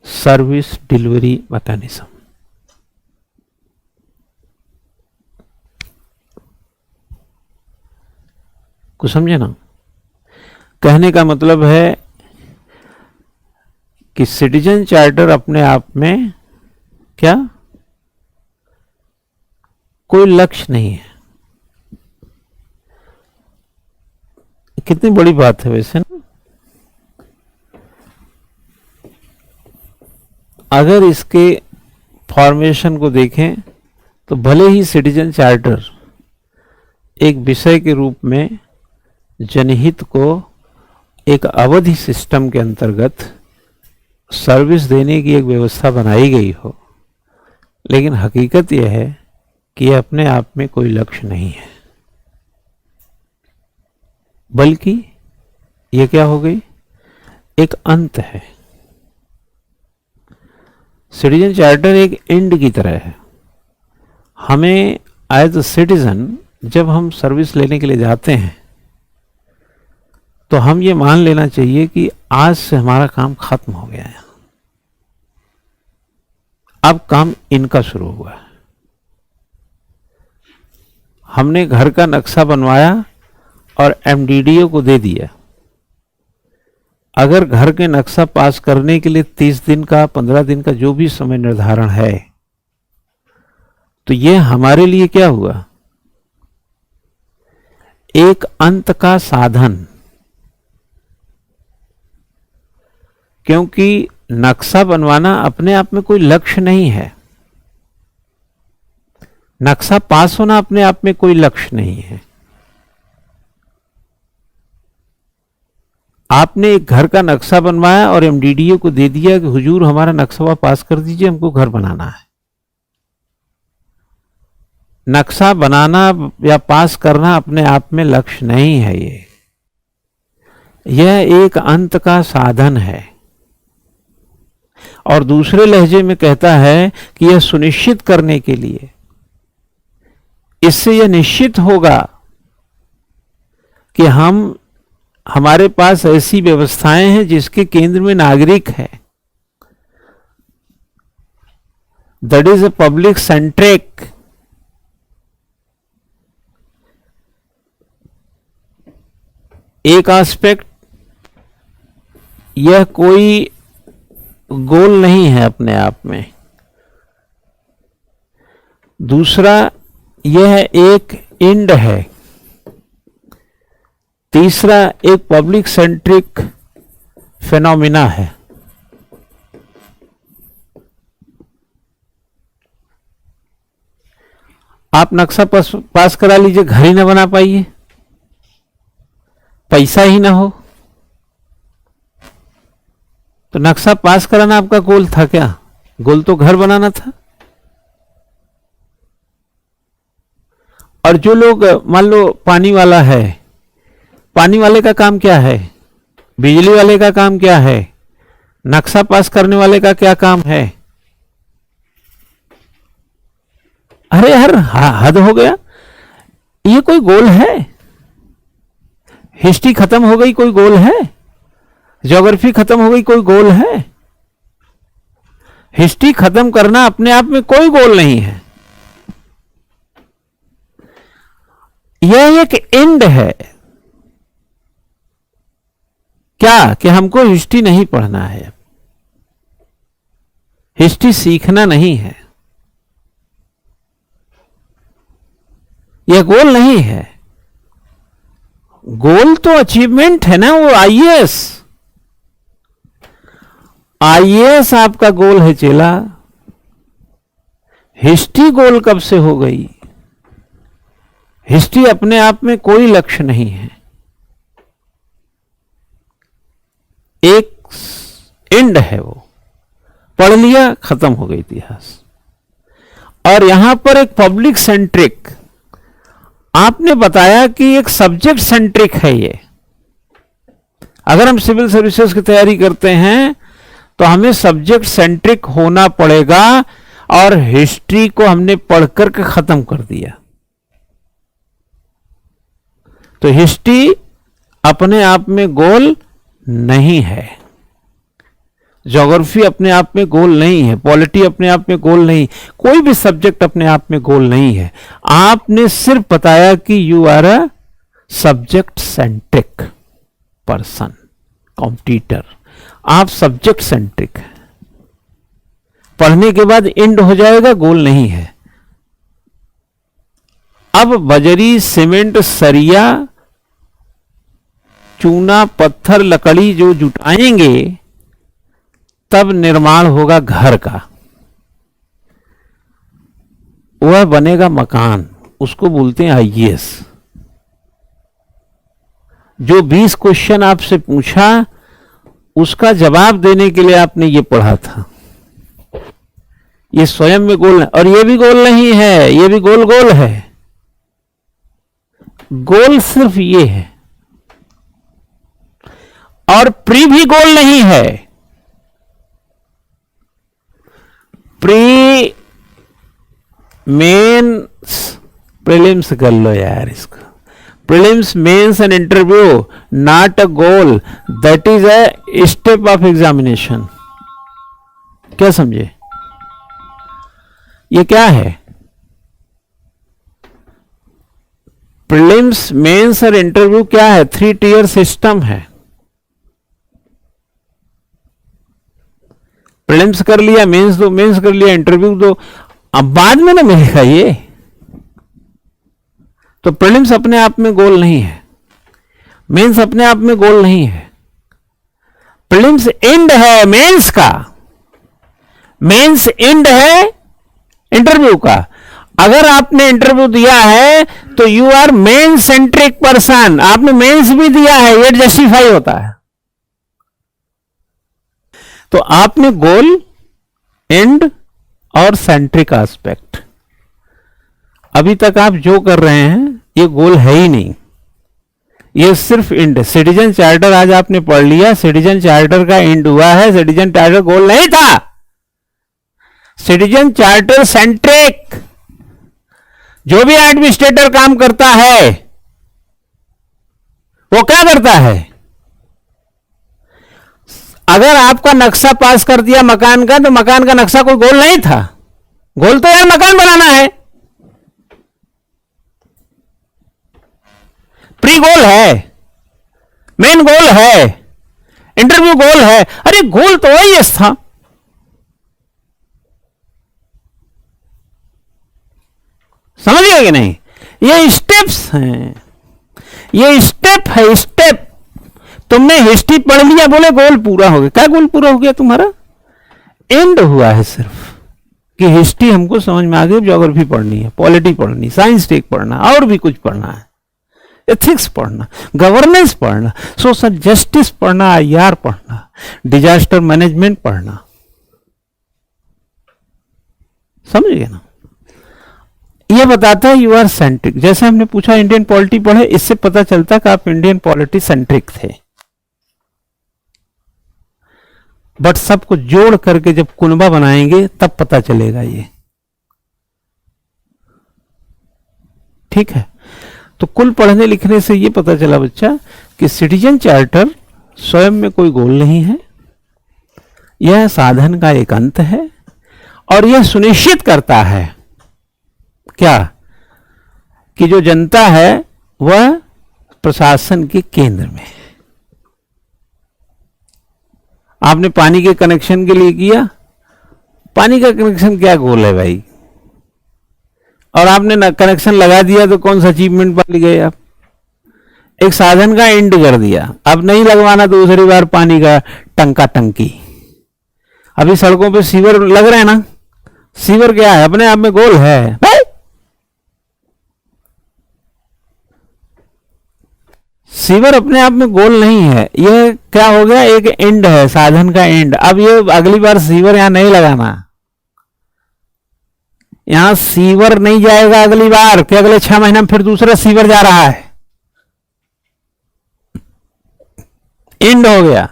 service delivery mechanism. कुछ समझे ना? कहने का मतलब है कि सिटीजन चार्टर अपने आप में क्या कोई लक्ष्य नहीं है। कितनी बड़ी बात है वैसे ना। अगर इसके फॉर्मेशन को देखें तो भले ही सिटीजन चार्टर एक विषय के रूप में जनहित को एक अवधि सिस्टम के अंतर्गत सर्विस देने की एक व्यवस्था बनाई गई हो, लेकिन हकीकत यह है कि यह अपने आप में कोई लक्ष्य नहीं है, बल्कि यह क्या हो गई, एक अंत है। सिटीजन चार्टर एक एंड की तरह है। हमें एज अ सिटीजन जब हम सर्विस लेने के लिए जाते हैं तो हम ये मान लेना चाहिए कि आज से हमारा काम खत्म हो गया है, अब काम इनका शुरू हुआ है। हमने घर का नक्शा बनवाया और एमडीडीओ को दे दिया। अगर घर के नक्शा पास करने के लिए 30 दिन का 15 दिन का जो भी समय निर्धारण है, तो यह हमारे लिए क्या हुआ, एक अंत का साधन। क्योंकि नक्शा बनवाना अपने आप में कोई लक्ष्य नहीं है, नक्शा पास होना अपने आप में कोई लक्ष्य नहीं है। आपने एक घर का नक्शा बनवाया और एमडीडीओ को दे दिया कि हुजूर हमारा नक्शा पास कर दीजिए, हमको घर बनाना है। नक्शा बनाना या पास करना अपने आप में लक्ष्य नहीं है, यह एक अंत का साधन है। और दूसरे लहजे में कहता है कि यह सुनिश्चित करने के लिए, इससे यह निश्चित होगा कि हमारे पास ऐसी व्यवस्थाएं हैं जिसके केंद्र में नागरिक है। That is a public centric. एक एस्पेक्ट, यह कोई गोल नहीं है अपने आप में। दूसरा, यह एक एंड है। तीसरा, एक पब्लिक सेंट्रिक फेनोमिना है। आप नक्शा पास करा लीजिए, घर ही ना बना पाइए, पैसा ही ना हो, तो नक्शा पास कराना आपका गोल था क्या? गोल तो घर बनाना था। और जो लोग मान लो पानी वाला है, पानी वाले का काम क्या है, बिजली वाले का काम क्या है, नक्शा पास करने वाले का क्या काम है? अरे यार हद हो गया, ये कोई गोल है? हिस्ट्री खत्म हो गई, कोई गोल है? ज्योग्राफी खत्म हो गई, कोई गोल है? हिस्ट्री खत्म करना अपने आप में कोई गोल नहीं है, यह एक एंड है। क्या कि हमको हिस्ट्री नहीं पढ़ना है, हिस्ट्री सीखना नहीं है, यह गोल नहीं है। गोल तो अचीवमेंट है ना, वो आईएएस, आईएएस आपका गोल है चेला। हिस्ट्री गोल कब से हो गई? हिस्ट्री अपने आप में कोई लक्ष्य नहीं है, एक एंड है, वो पढ़ लिया खत्म हो गई इतिहास। और यहां पर एक पब्लिक सेंट्रिक आपने बताया कि एक सब्जेक्ट सेंट्रिक है ये। अगर हम सिविल सर्विसेज की तैयारी करते हैं तो हमें सब्जेक्ट सेंट्रिक होना पड़ेगा, और हिस्ट्री को हमने पढ़ करके खत्म कर दिया। तो हिस्ट्री अपने आप में गोल नहीं है, ज्योग्राफी अपने आप में गोल नहीं है, पॉलिटी अपने आप में गोल नहीं, कोई भी सब्जेक्ट अपने आप में गोल नहीं है। आपने सिर्फ बताया कि you are a subject centric person, competitor, आप सब्जेक्ट सेंट्रिक है। पढ़ने के बाद एंड हो जाएगा, गोल नहीं है। अब बजरी, सीमेंट, सरिया, चूना, पत्थर, लकड़ी जो जुटाएंगे तब निर्माण होगा घर का, वह बनेगा मकान, उसको बोलते हैं आईएएस। जो 20 क्वेश्चन आपसे पूछा उसका जवाब देने के लिए आपने ये पढ़ा था, ये स्वयं में गोल है। और ये भी गोल नहीं है, ये भी गोल गोल है। गोल सिर्फ ये है, और प्री भी गोल नहीं है। प्री मेंस, प्रीलिम्स कर लो यार इसको, prelims, mains and interview not a goal, that is a step of examination. क्या समझे? ये क्या है? प्रीलिम्स, मेंस और इंटरव्यू क्या है? 3 टियर सिस्टम है। प्रीलिम्स कर लिया, मेंस दो, मेंस कर लिया, इंटरव्यू दो, अब बाद में ना मिलेगा ये। तो प्रीलिम्स अपने आप में गोल नहीं है, मेंस अपने आप में गोल नहीं है। प्रीलिम्स एंड है मेंस का, मेंस एंड है इंटरव्यू का। अगर आपने इंटरव्यू दिया है तो you are main centric person, आपने मेंस भी दिया है, ये जस्टिफाई होता है। तो आपने गोल, एंड और सेंट्रिक एस्पेक्ट, अभी तक आप जो कर रहे हैं ये गोल है ही नहीं, ये सिर्फ एंड। सिटीजन चार्टर आज आपने पढ़ लिया, सिटीजन चार्टर का एंड हुआ है, सिटीजन चार्टर गोल नहीं था। सिटीजन चार्टर सेंट्रिक, जो भी एडमिनिस्ट्रेटर काम करता है वो क्या करता है? अगर आपका नक्शा पास कर दिया मकान का, तो मकान का नक्शा कोई गोल नहीं था। गोल तो यार मकान बनाना है, प्री गोल है, मेन गोल है, इंटरव्यू गोल है। अरे गोल तो वही था। समझ गए कि नहीं? ये स्टेप्स हैं, ये स्टेप है, स्टेप। तुमने हिस्ट्री पढ़ लिया, बोले गोल पूरा हो गया। क्या गोल पूरा हो गया तुम्हारा? एंड हुआ है सिर्फ कि हिस्ट्री हमको समझ में आ गई, ज्योग्राफी पढ़नी है, पॉलिटी पढ़नी, साइंस टेक पढ़ना, और भी कुछ पढ़ना है, एथिक्स पढ़ना, गवर्नेंस पढ़ना, सोशल जस्टिस पढ़ना, आईआर पढ़ना, डिजास्टर मैनेजमेंट पढ़ना। समझ गए ना? यह बताता है यू आर सेंट्रिक। जैसे हमने पूछा इंडियन पॉलिटी पढ़े, इससे पता चलता कि आप इंडियन पॉलिटी सेंट्रिक थे। बट सबको जोड़ करके जब कुनबा बनाएंगे तब पता चलेगा ये। ठीक है? तो कुल पढ़ने लिखने से ये पता चला बच्चा कि सिटीजन चार्टर स्वयं में कोई गोल नहीं है, यह साधन का एक अंत है, और यह सुनिश्चित करता है क्या कि जो जनता है वह प्रशासन के केंद्र में है। आपने पानी के कनेक्शन के लिए किया, पानी का कनेक्शन क्या गोल है भाई, और आपने कनेक्शन लगा दिया तो कौन सा अचीवमेंट पा गए आप। एक साधन का एंड कर दिया, अब नहीं लगवाना दूसरी बार पानी का टंका टंकी। अभी सड़कों पे सीवर लग रहे हैं ना, सीवर क्या है, अपने आप में गोल है। सीवर अपने आप में गोल नहीं है, यह क्या हो गया, एक एंड है, साधन का एंड। अब ये अगली बार सीवर यहां नहीं लगाना, यहां सीवर नहीं जाएगा अगली बार, कि अगले 6 महीने में फिर दूसरा सीवर जा रहा है, एंड हो गया।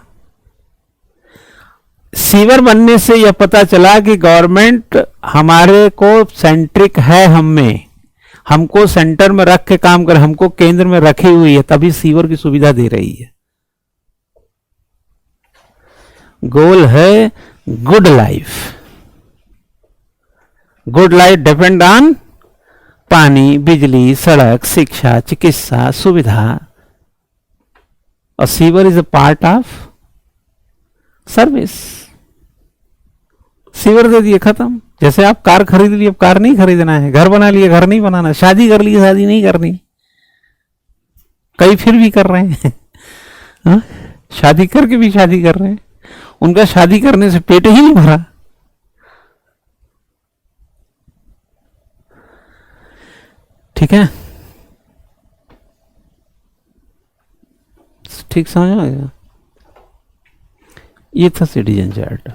सीवर बनने से यह पता चला कि गवर्नमेंट हमारे को सेंट्रिक है, हमको सेंटर में रख के काम कर, हमको केंद्र में रखी हुई है, तभी सीवर की सुविधा दे रही है। गोल है good life. Good life depend on पानी, बिजली, सड़क, शिक्षा, चिकित्सा, सुविधा, और sewer is a part of service. Sewer दे दिए, खत्म। जैसे आप कार खरीद ली, अब कार नहीं खरीदना है, घर बना लिए, घर नहीं बनाना, शादी कर ली, शादी नहीं करनी। कई फिर भी कर रहे हैं हा? शादी करके भी शादी कर रहे हैं, उनका शादी करने से पेट ही नहीं भरा। ठीक है, ठीक समझ में आ गया। ये था सिटीजन चार्टर।